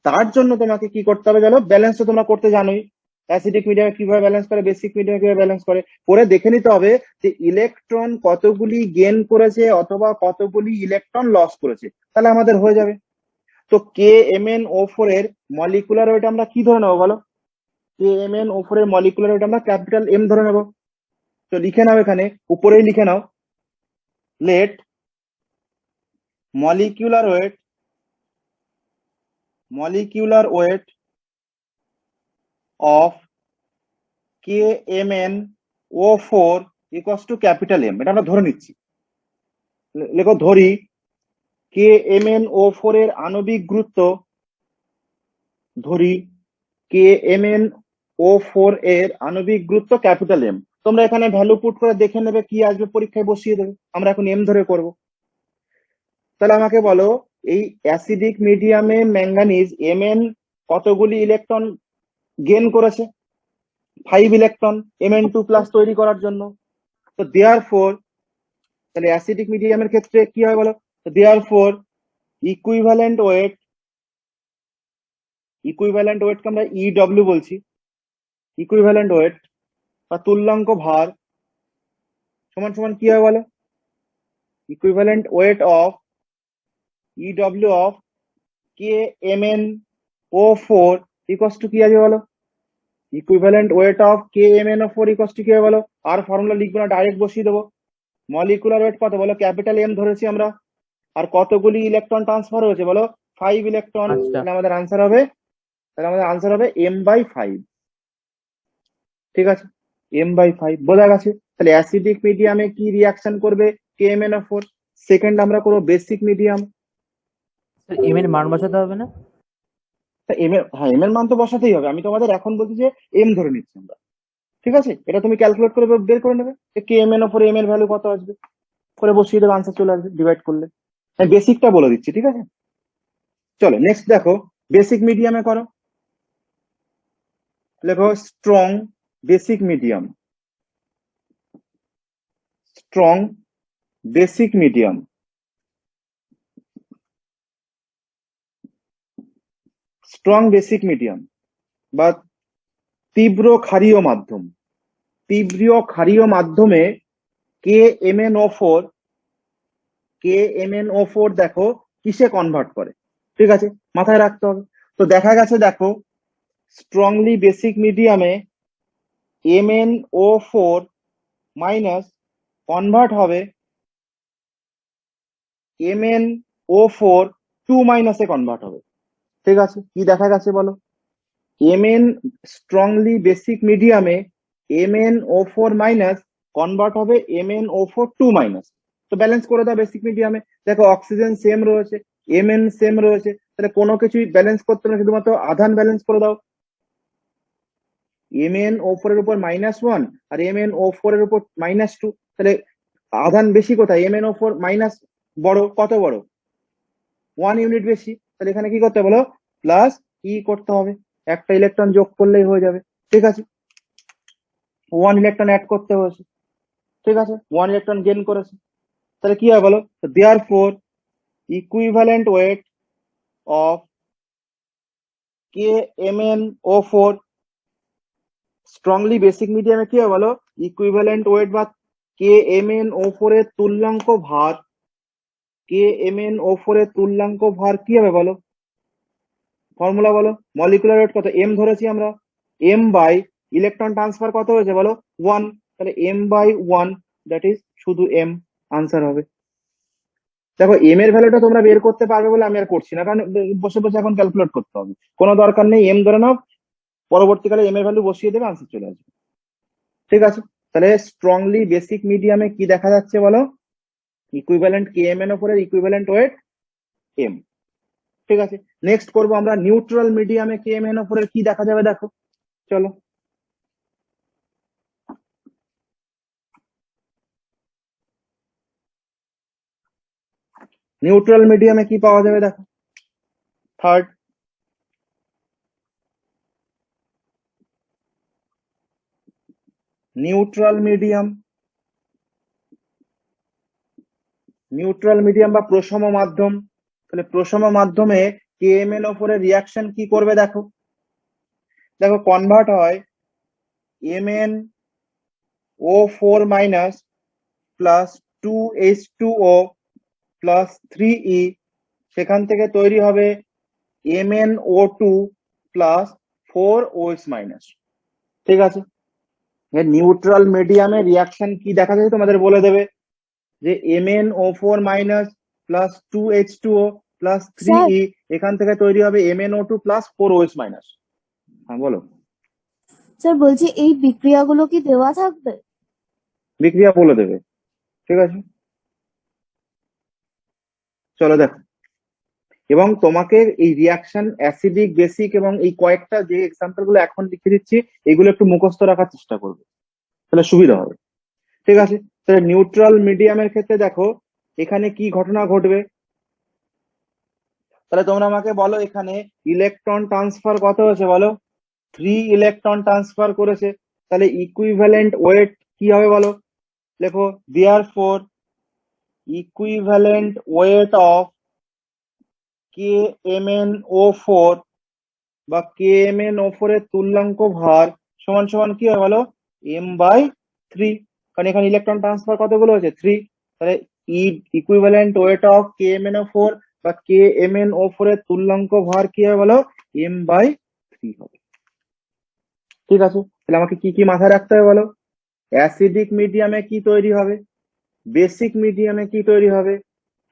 তার জন্য তোমাকে কি করতে হবে জানো? ব্যালেন্স তো তোমরা করতে জানোই, অ্যাসিডিক মিডিয়ামে কিভাবে ব্যালেন্স করে, বেসিক মিডিয়ামে কিভাবে ব্যালেন্স করে, করে দেখে নিতে হবে যে ইলেকট্রন কতগুলি গেইন করেছে অথবা কতগুলি ইলেকট্রন লস করেছে, তাহলে আমাদের হয়ে যাবে। তো KMnO4 এর মলিকুলার ওয়েট আমরা কি ধরে নেবো বলো? KMnO4 এর মলিকুলার ওয়েট আমরা ক্যাপিটাল M ধরে নেবো। তো লিখে নাও, এখানে উপরেই লিখে নাও, let molecular weight of KMnO4 equals to capital M, এটা আমরা ধরে নিচ্ছি। লেখো ধরি KMnO4 এর আণবিক গুরুত্ব, ধরি KMnO4 এর আণবিক গুরুত্ব ক্যাপিটাল M। তোমরা এখানে ভ্যালু পুট করে দেখে নেবে কি আসবে, পরীক্ষায় বসিয়ে দেবে। আমরা এখন M ধরে করব। তাহলে আমাকে বলো এই অ্যাসিডিক মিডিয়ামে ম্যাঙ্গানিজ Mn কতগুলি ইলেকট্রন গেইন করেছে? 5 ইলেকট্রন Mn2 প্লাস তৈরি করার জন্য। তো দেয়ারফর, তাহলে অ্যাসিডিক মিডিয়ামের ক্ষেত্রে কি হয় বলো? তো দেয়ারফর ইকুইভ্যালেন্ট ওয়েটকে আমরা EW বলছি। ইকুইভ্যালেন্ট ওয়েট বা তুল্যাঙ্ক ভার সমান সমান কি হয় বলো? Equivalent weight of EW of KMnO4 equals to কি আছে বলো? Equivalent weight of KMnO4 equals to কি হয় বলো? আর ফর্মুলা লিখবো না, ডাইরেক্ট বসিয়ে দেবো। মলিকুলার ওয়েট কত বলো? ক্যাপিটাল M ধরেছি আমরা, আর কতগুলি ইলেকট্রন ট্রান্সফার হয়েছে বলো? 5 ইলেকট্রন। আচ্ছা তাহলে আমাদের আনসার হবে m/5। ঠিক আছে, m/5 বোঝা গেছে। তাহলে অ্যাসিডিক মিডিয়ামে কি রিয়াকশন করবে? KMnO4। সেকেন্ড আমরা করবো বেসিক মিডিয়াম। এম এর মান বসাতে হবে না? এম এর মান তো বসাতেই হবে। আমি তোমাদের এখন বলছি যে এম ধরে নিচ্ছি আমরা। ঠিক আছে, এটা তুমি ক্যালকুলেট করে বের করে নেবে যে KMnO4 এম এর ভ্যালু কত আসবে, করে বসিয়ে দেবে, আনসার চলে আসবে ডিভাইড করলে। আমি বেসিকটা বলে দিচ্ছি, ঠিক আছে? চলো নেক্সট দেখো, বেসিক মিডিয়ামে করো। লেখো strong basic medium. Strong basic medium. Strong basic medium বা তীব্র ক্ষারীয় মাধ্যম। তীব্র ক্ষারীয় মাধ্যমে KMnO4 দেখো কিসে কনভার্ট করে, ঠিক আছে, মাথায় রাখতে হবে। তো দেখা গেছে দেখো, স্ট্রংলি বেসিক মিডিয়ামে MnO4 মাইনাস কনভার্ট হবে MnO4 2 মাইনাসে কনভার্ট হবে। ঠিক আছে, কি দেখা গেছে বলো? স্ট্রংলি বেসিক মিডিয়ামে MnO4 মাইনাস কনভার্ট হবে MnO4 2 মাইনাস। তো ব্যালেন্স করে দাও বেসিক মিডিয়ামে। দেখো অক্সিজেন সেম রয়েছে, Mn সেম রয়েছে, তাহলে কোনো কিছুই ব্যালেন্স করতে না, শুধুমাত্র আধান ব্যালেন্স করে দাও। MnO4 এর উপর -1 আর MnO4 এর উপর -2, তাহলে আধান বেশি কোথায়? MnO4 মাইনাস বড়, কত বড়? 1 ইউনিট বেশি। তাহলে এখানে কি করতে হবে বলো? প্লাস ই করতে হবে, একটা ইলেকট্রন যোগ করলেই হয়ে যাবে। ঠিক আছে, 1 ইলেকট্রন অ্যাড করতে হয়েছে। ঠিক আছে, 1 ইলেকট্রন গেইন করেছে। তাহলে কি হয় বলো? Therefore equivalent weight of KMnO4 strongly basic মিডিয়ামে কি হয় বলো? ইকুইভ্যালেন্ট ওয়েট বা KMnO4 এর তুল্যাঙ্ক ভার। KMnO4 এর তুল্যাঙ্ক ভার কি হবে বলো? ফর্মুলা বলো। মলিকুলার ওয়েট কত? এম ধরেছি আমরা। এম বাই ইলেকট্রন ট্রান্সফার কত হয়েছে বলো? 1। তাহলে m/1 দ্যাট ইজ শুধু m, আনসার হবে। দেখো এম এর ভ্যালুটা তোমরা বের করতে পারবে বলে আমি আর করছি না, কারণ বসে বসে এখন ক্যালকুলেট করতে হবে, কোনো দরকার নেই। এম ধরে নাও, পরবর্তীকালে এম এর ভ্যালু বসিয়ে দেবে, আনসার চলে আসবে। ঠিক আছে, তাহলে স্ট্রংলি বেসিক মিডিয়ামে কি দেখা যাচ্ছে বলো? ইকুইভ্যালেন্ট KMnO4 এর ইকুইভ্যালেন্ট ওয়েট m। ঠিক আছে, নেক্সট করবো আমরা নিউট্রাল মিডিয়ামে KMnO4 এর কি দেখা যাবে দেখো। চলো, নিউট্রাল মিডিয়ামে কি পাওয়া যাবে দেখো। Third, neutral medium. Neutral medium বা প্রশম মাধ্যম। তাহলে প্রশম মাধ্যমে KMnO4 এর রিয়াকশন কি করবে দেখো। দেখো কনভার্ট হয় MnO4 minus plus 2H2O plus 3E, সেখান থেকে তৈরি হবে MnO2 প্লাস 4OH মাইনাস। ঠিক আছে, নিউট্রাল মিডিয়ামে রিয়াকশন কি দেখা যায় তোমাদের বলে দেবে, যে MnO4 minus plus 2H2O plus sir 3E, এখান থেকে তৈরি হবে MnO2 প্লাস 4OH মাইনাস। হ্যাঁ বলো। স্যার বলছি এই বিক্রিয়াগুলো কি দেওয়া থাকবে? বিক্রিয়া বলে দেবে। ঠিক আছে, চলো দেখো। এবং তোমাকে এই রিয়াকশন অ্যাসিডিক বেসিক এবং এই কয়েকটা যে এক্সাম্পল গুলো এখন লিখে দিচ্ছি, এগুলো একটু মুখস্থ রাখার চেষ্টা করবে, তাহলে সুবিধা হবে। ঠিক আছে, তাহলে নিউট্রাল মিডিয়ামের ক্ষেত্রে দেখো এখানে কি ঘটনা ঘটবে। তাহলে তোমরা আমাকে বলো, এখানে ইলেকট্রন ট্রান্সফার কত হয়েছে বলো? 3 ইলেকট্রন ট্রান্সফার করেছে। তাহলে ইকুইভ্যালেন্ট ওয়েট কি হবে বলো? লেখো therefore equivalent weight of KMnO4 বা KMnO4 এর তুল্যাঙ্ক ভার সমান সমান কি হয় বলো? m/3। কারণ এখানে ইলেকট্রন ট্রান্সফার কতগুলো হয়েছে? 3। তাহলে ইকুইভ্যালেন্ট ওয়েট অফ KMnO4 বা KMnO4 এর তুল্যাঙ্ক ভার কি হবে বলো? m/3 হবে। ঠিক আছে, তাহলে আমাকে কি কি মাথায় রাখতে হবে বলো? অ্যাসিডিক মিডিয়ামে কি তৈরি হবে, বেসিক মিডিয়ামে কি তৈরি হবে,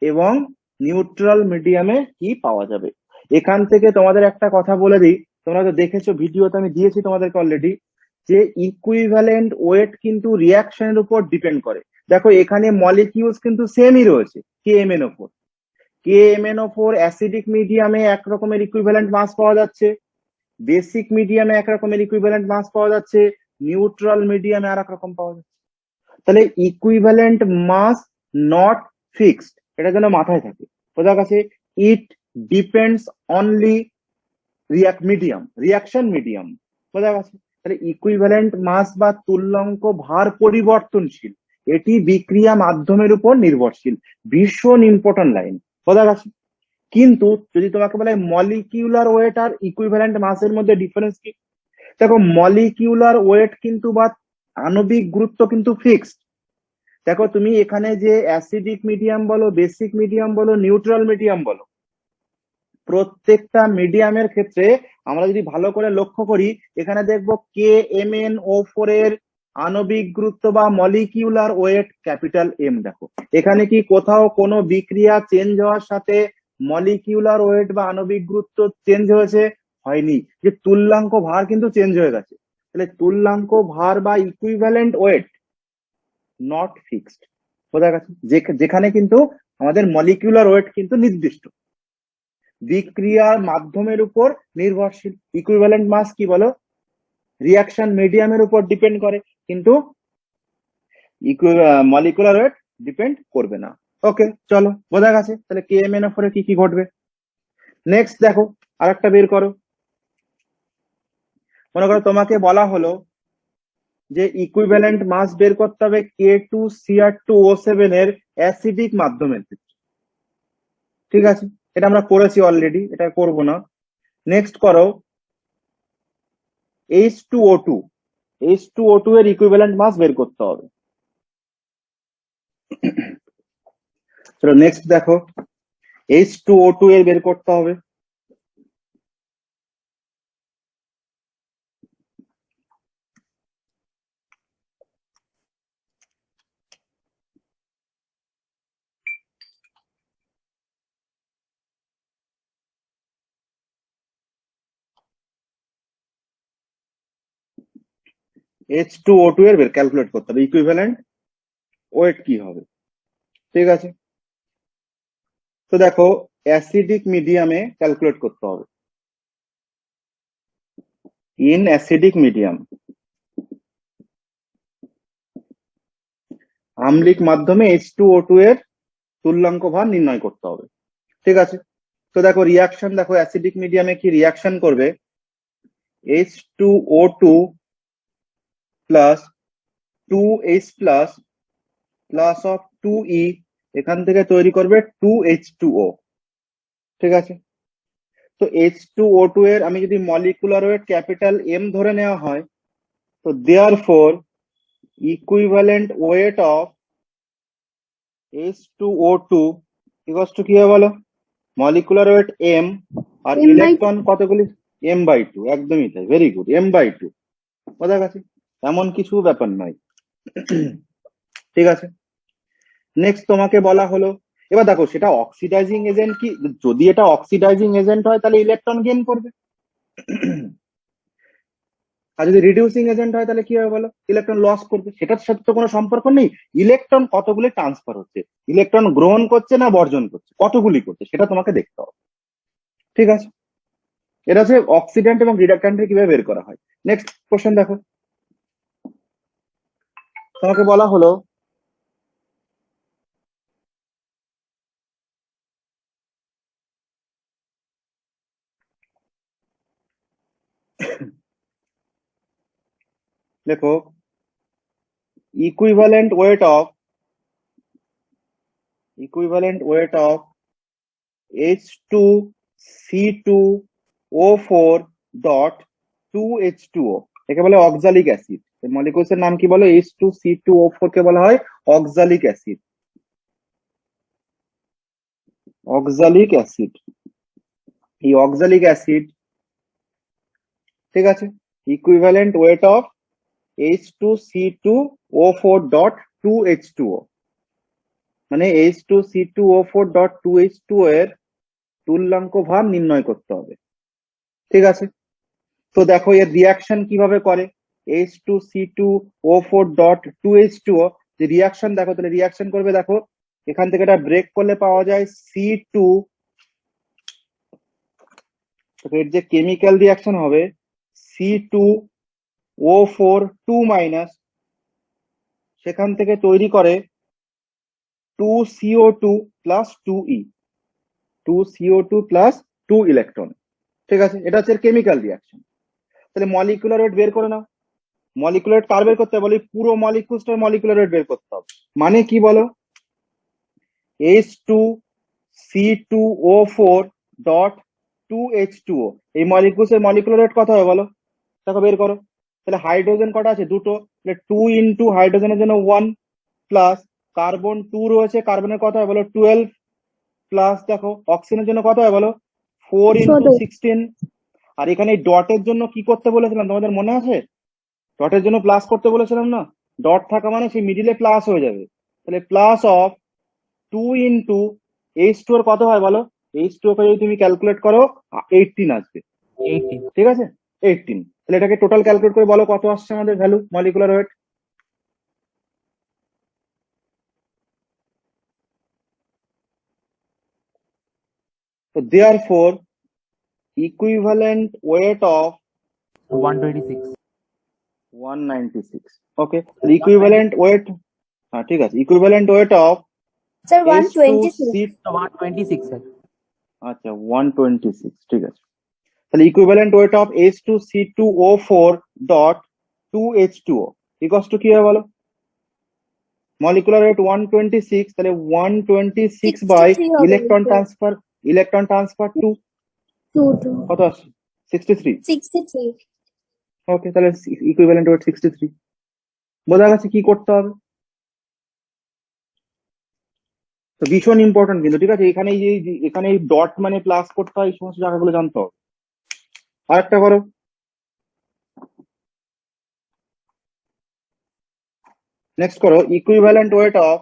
এবং নিউট্রাল মিডিয়ামে কি পাওয়া যাবে। এখান থেকে তোমাদের একটা কথা বলে দিই, তোমরা তো দেখেছো ভিডিওতে আমি দিয়েছি তোমাদেরকে অলরেডি, যে ইকুইভ্যালেন্ট ওয়েট কিন্তু রিয়াকশনের উপর ডিপেন্ড করে। দেখো এখানে মলিকিউলস কিন্তু সেমই রয়েছে, KMnO4। KMnO4 অ্যাসিডিক মিডিয়ামে এক রকমের ইকুইভ্যালেন্ট মাস পাওয়া যাচ্ছে, বেসিক মিডিয়ামে এক রকমের ইকুইভ্যালেন্ট মাস পাওয়া যাচ্ছে, নিউট্রাল মিডিয়ামে আর এক রকম পাওয়া যাচ্ছে। তাহলে ইকুইভ্যালেন্ট মাস নট ফিক্সড, এটা যেন মাথায় থাকে। বোঝা গেছে? It depends only reaction medium. বোঝা গেছে? তাহলে ইকুইভ্যালেন্ট মাস বা তুল্যাঙ্ক ভার পরিবর্তনশীল, এটি বিক্রিয়া মাধ্যমের উপর নির্ভরশীল। ভীষণ ইম্পর্টেন্ট লাইন। বোঝা গেছে? কিন্তু যদি তোমাকে বলে মলিকিউলার ওয়েট আর ইকুইভ্যালেন্ট মাসের মধ্যে ডিফারেন্স কি, দেখো মলিকিউলার ওয়েট কিন্তু বা আণবিক গুরুত্ব কিন্তু ফিক্সড। দেখো তুমি এখানে যে অ্যাসিডিক মিডিয়াম বলো, বেসিক মিডিয়াম বলো, নিউট্রাল মিডিয়াম বলো, প্রত্যেকটা মিডিয়ামের ক্ষেত্রে আমরা যদি ভালো করে লক্ষ্য করি, এখানে দেখবো KMnO4 এর আণবিক গুরুত্ব বা মলিকিউলার ওয়েট ক্যাপিটাল M। দেখো এখানে কি কোথাও কোনো বিক্রিয়া চেঞ্জ হওয়ার সাথে মলিকিউলার ওয়েট বা আণবিক গুরুত্ব চেঞ্জ হয়েছে? হয়নি। যে তুল্যাঙ্ক ভার কিন্তু চেঞ্জ হয়ে গেছে। তাহলে তুল্যাঙ্ক ভার বা ইকুইভ্যালেন্ট ওয়েট নট ফিক্সড। বোঝা গেছে? যেখানে কিন্তু আমাদের মলিকিউলার ওয়েট কিন্তু নির্দিষ্ট, বিক্রিয়ার মাধ্যমের উপর নির্ভরশীল। ইকুইভ্যালেন্ট মাস কি বলো? রিয়াকশন মিডিয়ামের উপর ডিপেন্ড করে, কিন্তু মলিকুলার ওয়েট ডিপেন্ড করবে না। ওকে চলো, বোঝা গেছে? তাহলে KMnO4 এ কি কি ঘটবে। নেক্সট দেখো আরেকটা বের করো। মনে করো তোমাকে বলা হলো যে ইকুইভ্যালেন্ট মাস বের করতে হবে K2Cr2O7 এর অ্যাসিডিক মাধ্যমের ক্ষেত্রে। ঠিক আছে, এটা আমরা করেছি অলরেডি, এটা করব না। নেক্সট করো H2O2 এর ইকুইভ্যালেন্ট মাস বের করতে হবে। চলো নেক্সট দেখো, H2O2 এর বের করতে হবে। H2O2 এর বের ক্যালকুলেট করতে হবে ইকুইভ্যালেন্ট ওয়েট কি হবে। ঠিক আছে, তো দেখো অ্যাসিডিক মিডিয়ামে ক্যালকুলেট করতে হবে। ইন অ্যাসিডিক মিডিয়াম, আম্লিক মাধ্যমে H2O2 এর তুল্যাঙ্ক ভার নির্ণয় করতে হবে। ঠিক আছে, তো দেখো রিয়াকশন, দেখো অ্যাসিডিক মিডিয়ামে কি রিয়াকশন করবে, H2O2 plus 2H plus plus of 2E, এখান থেকে তৈরি করবে 2H2O। ঠিক আছে, তো H2O2 এর আমি যদি মলিকুলার ওয়েট ক্যাপিটাল M ধরে নেওয়া হয়, তো therefore equivalent weight of H2O2 equals to কি হবে বলো? মলিকুলার ওয়েট M আর M by ইলেকট্রন কতগুলি? M/2, একদমই তাই, ভেরি গুড, M/2। বোঝা গেছে? এমন কিছু ব্যাপার নয়। ঠিক আছে, নেক্সট তোমাকে বলা হলো, এবার দেখো সেটা অক্সিডাইজিং এজেন্ট কি, যদি এটা অক্সিডাইজিং এজেন্ট হয় তাহলে ইলেকট্রন গেইন করবে, আর যদি রিডিউসিং এজেন্ট হয় তাহলে কি হবে বলো? ইলেকট্রন লস করবে। সেটার সাথে তো কোনো সম্পর্ক নেই। ইলেকট্রন কতগুলি ট্রান্সফার হচ্ছে, ইলেকট্রন গ্রহণ করছে না বর্জন করছে, কতগুলি করছে, সেটা তোমাকে দেখতে হবে। ঠিক আছে, এটা হচ্ছে অক্সিডেন্ট এবং রিডাক্ট্যান্ট কিভাবে বের করা হয়। নেক্সট কোশ্চেন দেখো, তোমাকে বলা হলো দেখো equivalent weight of H2C2O4 dot 2H2O, একে বলে অক্সালিক অ্যাসিড। মলিকিউলস এর নাম কি বলো? H2C2O4 কে বলা হয় অক্সালিক অ্যাসিড। অক্সালিক অ্যাসিড, এই অক্সালিক অ্যাসিড, ঠিক আছে, equivalent weight of H2C2O4 dot 2H2O। মানে H2C2O4.2H2O এর তুল্যাঙ্ক ভার নির্ণয় করতে হবে। ঠিক আছে, তো দেখো এর রিয়াকশন কিভাবে করে। H2C2O4.2H2O যে রিয়াকশন, দেখো তাহলে রিয়াকশন করবে, দেখো এখান থেকে এটা ব্রেক করলে পাওয়া যায় C2, এর যে কেমিক্যাল রিয়াকশন হবে C2O4 2 সেখান থেকে তৈরি করে 2CO2 plus 2E, 2CO2 plus 2 electron. ঠিক আছে, এটা হচ্ছে কেমিক্যাল রিয়াকশন। তাহলে মলিকুলার ওয়েট বের করে নাও। মলিকুলার ওয়েট কার বের করতে হবে বলো? এই পুরো মলিকুলসটার মলিকুলার ওয়েট বের করতে হবে। মানে কি বলো? H2C2O4.2H2O এই মলিকুলসের মলিকুলার ওয়েট কত হবে বলো? দেখো বের করো। তাহলে হাইড্রোজেন কটা আছে? দুটো, তাহলে 2 ইন্টু হাইড্রোজেনের জন্য 1 প্লাস কার্বন 2 রয়েছে, কার্বনের কত হয় বলো? 12 প্লাস দেখো অক্সিজেনের জন্য কত হয় বলো? 4 ইন্টু 16। 16। আর এখানে ডটের জন্য কি করতে বলেছিলাম তোমাদের মনে আছে? ডটের জন্য প্লাস করতে বলেছিলাম না? ডট থাকা মানে সেই মিডিলে প্লাস হয়ে যাবে। তাহলে প্লাস অফ 2 ইন্টু H2 এর কত হয় বলো? H2 কে যদি তুমি ক্যালকুলেট করো 18 আসবে। 18। ঠিক আছে, 18। তাহলে এটাকে টোটাল ক্যালকুলেট করে বলো কত আসছে আমাদের value molecular weight. So therefore equivalent weight of 126। 196. Okay, equivalent weight, হ্যাঁ ঠিক আছে, equivalent weight of sir 126। H2C, 126 sir. আচ্ছা 126, ঠিক আছে। তাহলে equivalent weight of H2C2O4.2H2O equals to কি হবে বলো? মলিকুলার ওয়েট 126, তাহলে 126 বাই 63 হবে। ইলেকট্রন ট্রান্সফার 2 2 কত আসছে? 63। 63। ওকে, তাহলে ইকুইভ্যালেন্ট ওয়েট 63। বোঝা গেছে কি করতে হবে? তো ভীষণ ইম্পর্টেন্ট কিন্তু, ঠিক আছে, এখানে এখানে এই ডট মানে প্লাস করতে হয়, এই সমস্ত জায়গাগুলো জানতে হবে। আরেকটা করো, নেক্সট করো ইকুইভ্যালেন্ট ওয়েট অফ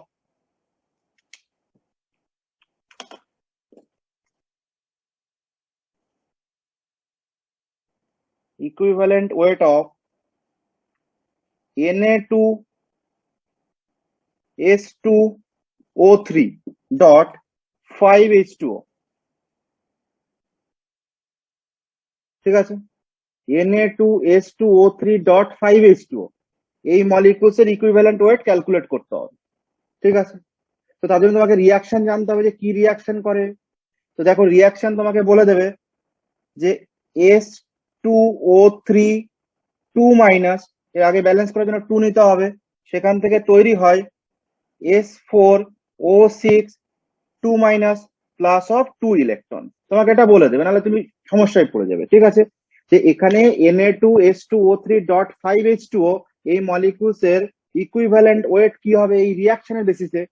Na2S2O3.5H2O। ঠিক আছে, Na2S2O3.5H2O এই মলিকুলস এর ইকুইভ্যালেন্ট ওয়েট ক্যালকুলেট করতে হবে। ঠিক আছে, তো তার জন্য তোমাকে রিয়াকশন জানতে হবে যে কি রিয়াকশন করে। তো দেখো রিয়াকশন তোমাকে বলে দেবে যে S2O3 2 এর আগে ব্যালেন্স করার জন্য 2 নিতে হবে, সেখান থেকে তৈরি হয় S4O6 2 প্লাস অফ 2 ইলেকট্রন। তোমাকে এটা বলে দেবে, নাহলে তুমি সমস্যায় পড়ে যাবে। ঠিক আছে, যে এখানে Na2S2O3.5H2O এই মলিকুলস এর ইকুইভ্যালেন্ট ওয়েট কি হবে এই রিয়াকশনের বেসিসে।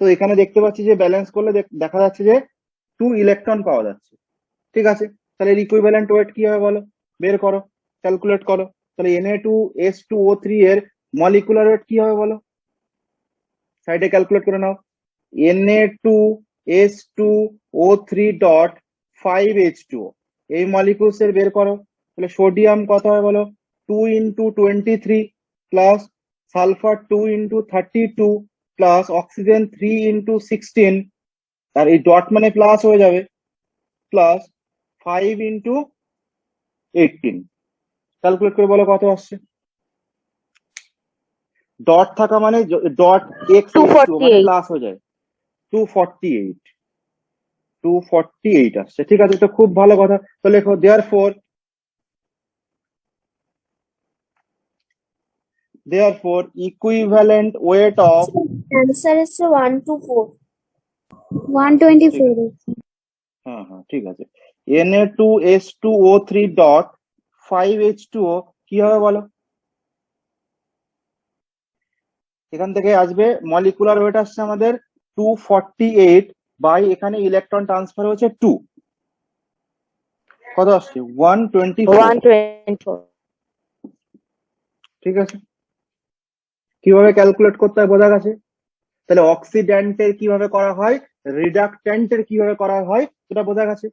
তো এখানে দেখতে পাচ্ছি যে ব্যালেন্স করলে দেখা যাচ্ছে যে 2 ইলেকট্রন পাওয়া যাচ্ছে। ঠিক আছে, তাহলে এর ইকুইভ্যালেন্ট ওয়েট কি হবে বলো? বের করো, ক্যালকুলেট করো। তাহলে Na2S2O3 এর মলিকুলার ওয়েট কি হবে বলো? সাইডে ক্যালকুলেট করে নাও। Na2S2O3.5H2O এই মলিকুলস এর বের করো। তাহলে সোডিয়াম কত হয় বলো? 2 into 23 plus sulphur 2 into 32 plus oxygen 3 into 16, আর এই ডট মানে প্লাস হয়ে যাবে, প্লাস 5 ইন্টু 18। ক্যালকুলেট করে বলো কত আসছে। ডট থাকা মানে ডট এক্স মানে প্লাস হয়ে যায়, 248 আসছে। ঠিক আছে, তো খুব ভালো কথা। তো লেখো therefore equivalent weight of, answer এসছে 124। 124। হ্যাঁ হ্যাঁ ঠিক আছে, Na2S2O3.5H2O কি হবে বলো? এখান থেকে আসবে মলিকুলার ওয়েট আসছে আমাদের 248 বাই এখানে ইলেকট্রন ট্রান্সফার হচ্ছে 2, কত আসছে? 124। ঠিক আছে, কিভাবে ক্যালকুলেট করতে হয় বোঝা গেছে। তাহলে অক্সিড্যান্টের কিভাবে করা হয়, রিডাক্ট্যান্টের কিভাবে করা হয়, সেটা বোঝা গেছে।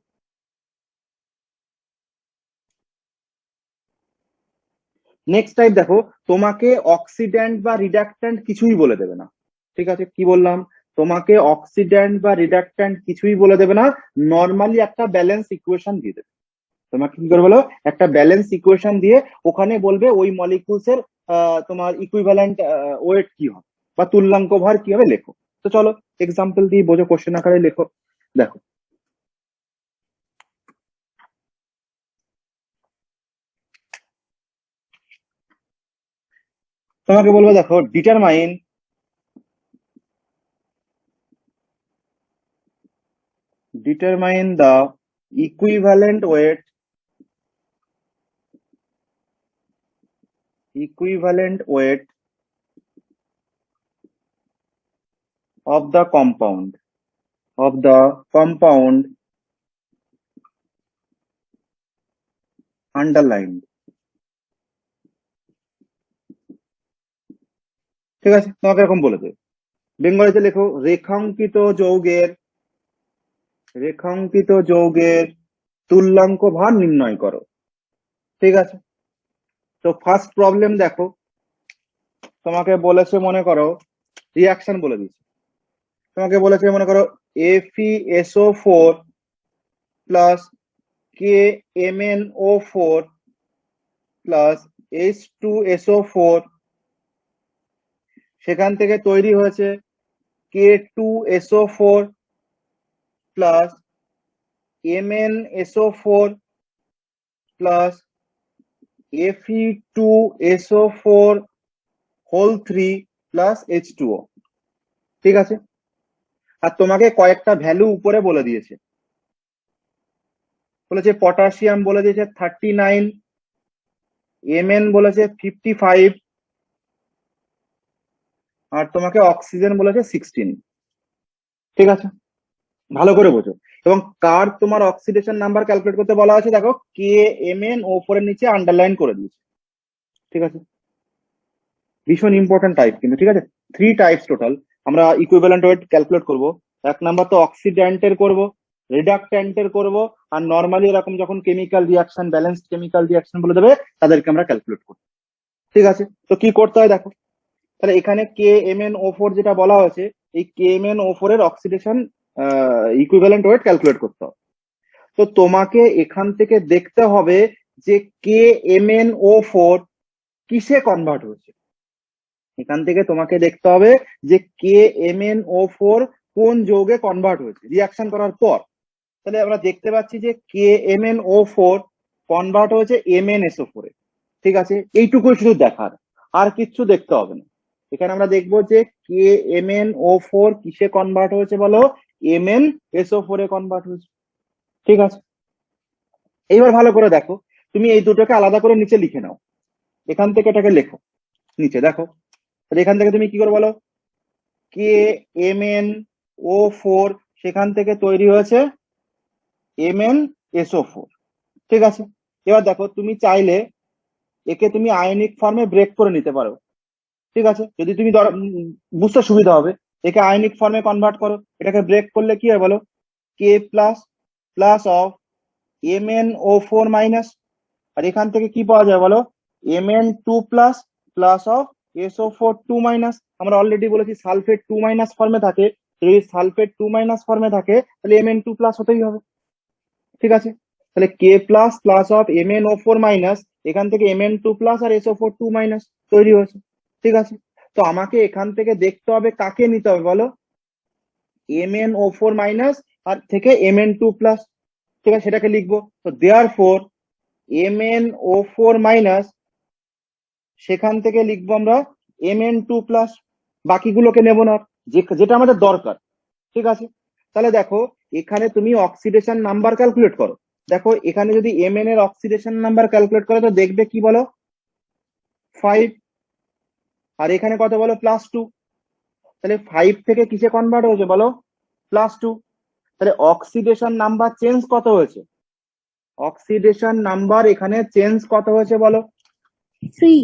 নেক্সট টাইপ দেখো, তোমাকে অক্সিড্যান্ট বা রিডাক্ট্যান্ট কিছুই বলে দেবে না। ঠিক আছে, কি বললাম, তোমাকে অক্সিড্যান্ট বা রিডাক্ট্যান্ট কিছুই বলে দেবে না, নর্মালি একটা ব্যালেন্স ইকুয়েশন দিয়ে দেবে। তোমাকে কি করে বলো, একটা ব্যালেন্স ইকুয়েশন দিয়ে ওখানে বলবে ওই মলিকিউলস এর তোমার ইকুইভ্যালেন্ট ওয়েট কি হবে বা তুল্যাঙ্ক ভর কি হবে লেখো। তো চলো এক্সাম্পল দিয়ে বোঝো, কোশ্চেন আকারে লেখো। দেখো, তোমাকে বলবো, দেখো, determine the equivalent weight of the compound underlined। ঠিক আছে, তোমাকে এরকম বলে দেবে। বেঙ্গলিতে লেখো, রেখাঙ্কিত যৌগের তুল্যাঙ্ক ভার নির্ণয় করো। ঠিক আছে, তো ফার্স্ট প্রবলেম দেখো, তোমাকে বলেছে, মনে করো রিয়াকশন বলে দিচ্ছে, তোমাকে বলেছে মনে করো FeSO4 plus KMnO4 plus H2SO4, সেখান থেকে তৈরি হয়েছে K2SO4 plus MnSO4 plus Fe2SO4 whole 3 plus H2O। ঠিক আছে, আর তোমাকে কয়েকটা ভ্যালু উপরে বলে দিয়েছে, বলেছে পটাশিয়াম বলে দিয়েছে 39, Mn বলেছে 55, আর তোমাকে অক্সিজেন বলেছে 16। ঠিক আছে, ভালো করে বোঝো। এবং কার তোমার অক্সিডেশন নাম্বার ক্যালকুলেট করতে বলা আছে, দেখো KMnO4 এর নিচে আন্ডারলাইন করে দিয়েছে। ঠিক আছে, ভীষণ ইম্পর্টেন্ট টাইপ কিন্তু। ঠিক আছে, 3 টাইপস টোটাল আমরা ইকুইভ্যালেন্ট ওয়েট ক্যালকুলেট করব। এক নাম্বার তো অক্সিড্যান্টের করব, রিডাক্ট্যান্টের করব, আর নর্মালি এরকম যখন chemical reaction, balanced chemical reaction বলে দেবে, তাদেরকে আমরা ক্যালকুলেট করব। ঠিক আছে, তো কি করতে হয় দেখো, তাহলে এখানে KMnO4 যেটা বলা হয়েছে, এই KMnO4 এর অক্সিডেশন ইকুইভ্যালেন্ট ওয়েট ক্যালকুলেট করতে হবে। তো তোমাকে এখান থেকে দেখতে হবে যে KMnO4 কিসে কনভার্ট হয়েছে। এখান থেকে তোমাকে দেখতে হবে যে KMnO4 কোন যৌগে কনভার্ট হয়েছে রিয়াকশন করার পর। তাহলে আমরা দেখতে পাচ্ছি যে KMnO4 কনভার্ট হয়েছে MnSO4 এ। ঠিক আছে, এইটুকুই শুধু দেখার, আর কিচ্ছু দেখতে হবে না। এখানে আমরা দেখবো যে KMnO4 কিসে কনভার্ট হয়েছে বলো, MnSO4 এ কনভার্ট হয়েছে। ঠিক আছে, এইবার ভালো করে দেখো, তুমি এই দুটোকে আলাদা করে নিচে লিখে নাও, এখান থেকে এটাকে লেখো নিচে। দেখো, তাহলে এখান থেকে তুমি কি করে বলো, KMnO4 সেখান থেকে তৈরি হয়েছে MnSO4। ঠিক আছে, এবার দেখো, তুমি চাইলে একে তুমি আয়নিক ফর্মে ব্রেক করে নিতে পারো। ঠিক আছে, যদি তুমি বুঝতে সুবিধা হবে, একে আয়নিক ফর্মে কনভার্ট করো। এটাকে ব্রেক করলে কি হয় বলো, K plus plus of MnO4 minus, আর এখান থেকে কি পাওয়া যায় বলো, Mn2 plus plus of SO4 2 minus. আমরা অলরেডি বলেছি সালফেট 2 মাইনাস ফর্মে থাকে, যদি সালফেট 2 মাইনাস ফর্মে থাকে তাহলে Mn2 প্লাস হতেই হবে। ঠিক আছে, তাহলে K plus plus of MnO4 minus, এখান থেকে Mn2 প্লাস আর SO4 2 মাইনাস তৈরি হয়েছে। ঠিক আছে, তো আমাকে এখান থেকে দেখতে হবে কাকে নিতে হবে বলো, MnO4 মাইনাস আর থেকে Mn2 প্লাস। ঠিক আছে, সেটাকে লিখবো। তো দেয়ারফর MnO4 মাইনাস, সেখান থেকে লিখবো আমরা Mn2 প্লাস, বাকিগুলোকে নেবো না, যেটা আমাদের দরকার। ঠিক আছে, তাহলে দেখো এখানে তুমি অক্সিডেশন নাম্বার ক্যালকুলেট করো। দেখো এখানে যদি Mn এর অক্সিডেশন নাম্বার ক্যালকুলেট করো তো দেখবে কি বলো, 5, আর এখানে কত বলো, +2। তাহলে 5 থেকে কিসে কনভার্ট হয়েছে বলো, +2। তাহলে অক্সিডেশন নাম্বার চেঞ্জ কত হয়েছে, অক্সিডেশন নাম্বার এখানে চেঞ্জ কত হয়েছে বলো, 3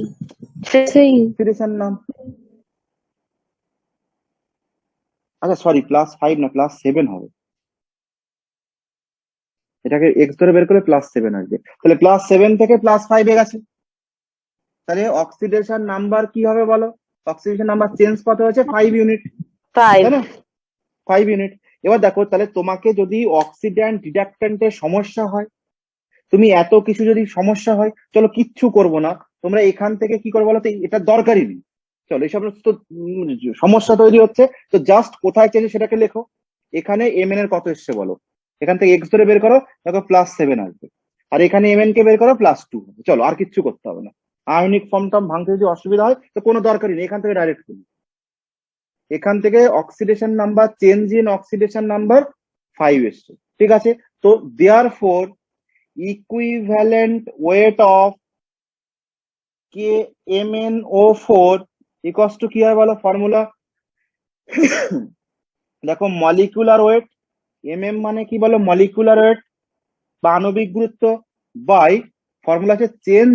অক্সিডেশন নাম আচ্ছা সরি, +5 না, +7 হবে। এটাকে এক্স ধরে বের করলে +7 আসবে, তাহলে +7 থেকে +5 এ গেছে। তাহলে অক্সিডেশন নাম্বার কি হবে বলো? অক্সিডেশন নাম্বার চেঞ্জ কত হয়েছে? 5 ইউনিট, 5 তাই না? 5 ইউনিট। এবার দেখো, তাহলে তোমাকে যদি অক্সিডেন্ট রিডাক্ট্যান্টের সমস্যা হয়, তুমি এত কিছু যদি সমস্যা হয়, চলো কিচ্ছু করব না, তোমরা এখান থেকে কি করবো বলো তো, এটা দরকারই নেই। চলো এইসব তো সমস্যা তৈরি হচ্ছে, তো জাস্ট কোথায় চেয়েছে সেটাকে লেখো। এখানে mn এর কত এসছে বলো, এখান থেকে এক্স ধরে বের করো, দেখো +7 আসবে। আর এখানে mn কে বের করো, +2 হবে। চলো আর কিচ্ছু করতে হবে না। আয়নিক ফর্ম টর্ম ভাঙতে যদি অসুবিধা হয় তো কোনো দরকারই নেই, এখান থেকে ডাইরেক্ট করো। এখান থেকে oxidation number, change in oxidation number 5 এসছে, ঠিক আছে। তো therefore equivalent weight of KMnO4 equals to কি হয় বলো ফর্মুলা? দেখো মলিকুলার ওয়েট, মানে কি বলো, মলিকুলার ওয়েট বা আণবিক গুরুত্ব, বাই ফর্মুলা আছে change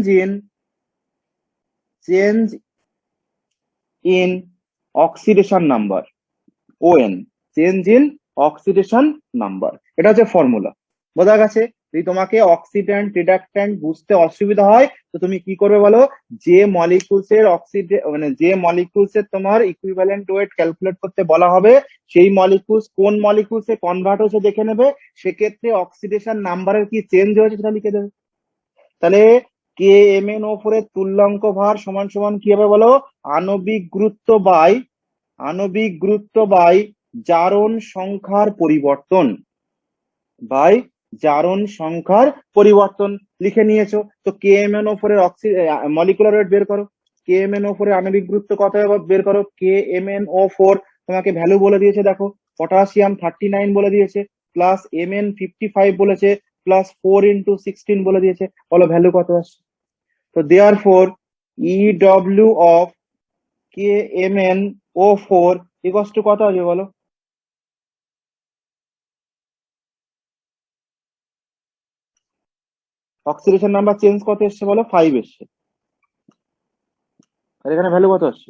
in oxidation number, ON, change in oxidation number, এটা হচ্ছে ফর্মুলা। বোঝা গেছে? যদি তোমাকে অক্সিডেন্ট রিডাক্ট্যান্ট বুঝতে অসুবিধা হয় তো তুমি কি করবে বলো, যে মলিকুলস এর মানে যে মলিকুলস এর তোমার ইকুইভ্যালেন্ট ওয়েট ক্যালকুলেট করতে বলা হবে, সেই মলিকুলস কোন মলিকুলস এ কনভার্ট হয়েছে দেখে নেবে, সেক্ষেত্রে অক্সিডেশন নাম্বারের কি চেঞ্জ হয়েছে সেটা লিখে দেবে। তাহলে KMnO4 এর তুল্যাঙ্ক ভার সমান সমান কি হবে বলো, আণবিক গুরুত্ব বাই জারণ সংখ্যার পরিবর্তন, লিখে নিয়েছো। তো KMnO4 এর মলিকুলার ওয়েট বের করো, KMnO4 এর আণবিক গুরুত্ব কত হবে বের করো। KMnO4 তোমাকে ভ্যালু বলে দিয়েছে, দেখো পটাশিয়াম 39 বলে দিয়েছে, প্লাস Mn 55 বলেছে, প্লাস 4 × 16 বলে দিয়েছে, বলো ভ্যালু কত আসছে? তো therefore EW of KMnO4 equals to কত আসবে বলো? অক্সিডেশন নাম্বার চেঞ্জ কত এসছে বলো? 5 এসছে। আর এখানে ভ্যালু কত আসছে?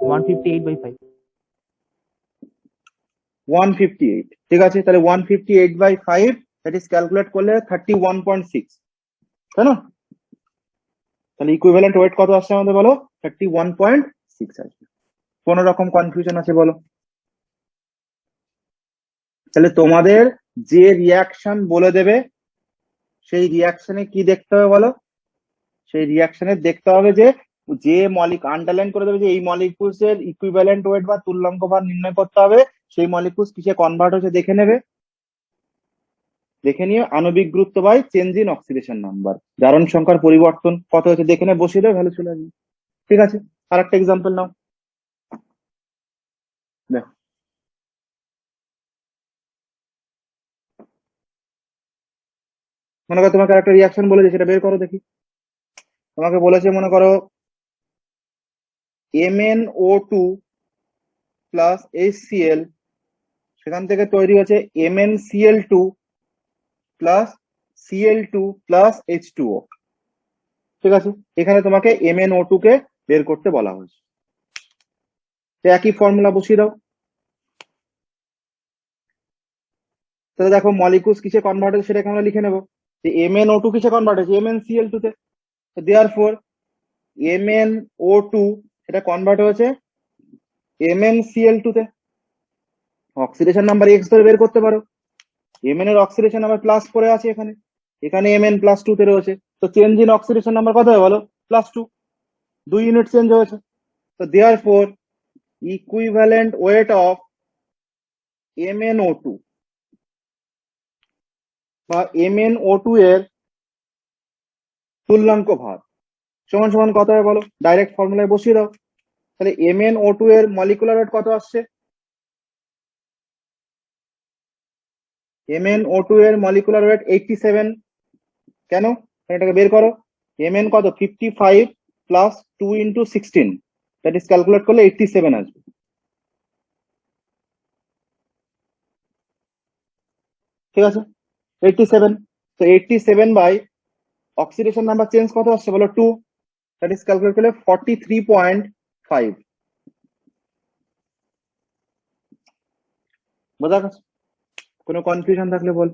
158/5। 158, ঠিক আছে। তাহলে 158/5 দ্যাট ইজ ক্যালকুলেট করলে 31.6, তাই না? তাহলে ইকুইভ্যালেন্ট ওয়েট কত আসছে আমাদের বলো? 31.6 আসবে। কোন রকম কনফিউশন আছে বলো? তাহলে তোমাদের যে রিয়াকশন বলে দেবে, সেই রিয়াকশনে কি দেখতে হবে বলো? সেই রিয়াকশনে দেখতে হবে যে আন্ডারলাইন করে দেবে যে এই মলিকুলস এর ইকুইভ্যালেন্ট ওয়েট বা তুল্যাঙ্ক ভার নির্ণয় করতে হবে, সেই মলিকুলস কিসে কনভার্ট হয়েছে দেখে নেবে, দেখে নিয়ে আণবিক গুরুত্ব by change in oxidation number, জারণ সংখ্যার পরিবর্তন কত হয়েছে দেখে নিয়ে বসিয়ে দেবে, ভ্যালু চলে আসবে। ঠিক আছে, আর একটা এক্সাম্পল নাও, দেখো মনে করো তোমাকে একটা রিয়াকশন বলেছে, সেটা বের করো দেখি। তোমাকে বলেছে মনে করো MnO2 প্লাস HCl, সেখান থেকে তৈরি হচ্ছে MnCl2 plus Cl2 plus H2O, ঠিক আছে। এখানে তোমাকে MnO2 কে বের করতে বলা হয়েছে, তো একই ফর্মুলা বসিয়ে দাও। তাহলে দেখো মলিকুলস কিসে কনভার্ট হয়েছে সেটাকে আমরা লিখে নেবো, যে MnO2 কিসে কনভার্ট হয়েছে, MnCl2 তে। দেয়ার ফোর MnO2 সেটা কনভার্ট হয়েছে MnCl2 তে। অক্সিডেশন নাম্বার এক্স ধরে বের করতে পারো, Mn এর অক্সিডেশন নাম্বার +4 আছে এখানে, এখানে Mn +2 তে রয়েছে, তো চেঞ্জ ইন অক্সিডেশন নাম্বার কত হবে বলো? +2, 2 ইউনিট চেঞ্জ হয়েছে। তো therefore equivalent weight of MnO2 বা MnO2 এর তুল্যাঙ্ক ভার সমান সমান কত হবে বলো? ডাইরেক্ট ফর্মুলায় বসিয়ে দাও। তাহলে MnO2 এর মলিকুলার ওয়েট কত আসছে? MnO2 এর মলিকুলার ওয়েট 87, কেন? এটাকে বের করো, Mn কত? 55 প্লাস 2 × 16, দ্যাট ইজ ক্যালকুলেট করলে 87 আসবে, ঠিক আছে। 87, তো 87 বাই অক্সিডেশন নাম্বার চেঞ্জ কত আসছে বলো? 2, দ্যাট ইজ ক্যালকুলেট করলে 43.5। বোঝা গেছে? কোনো কনফিউশন থাকলে বল।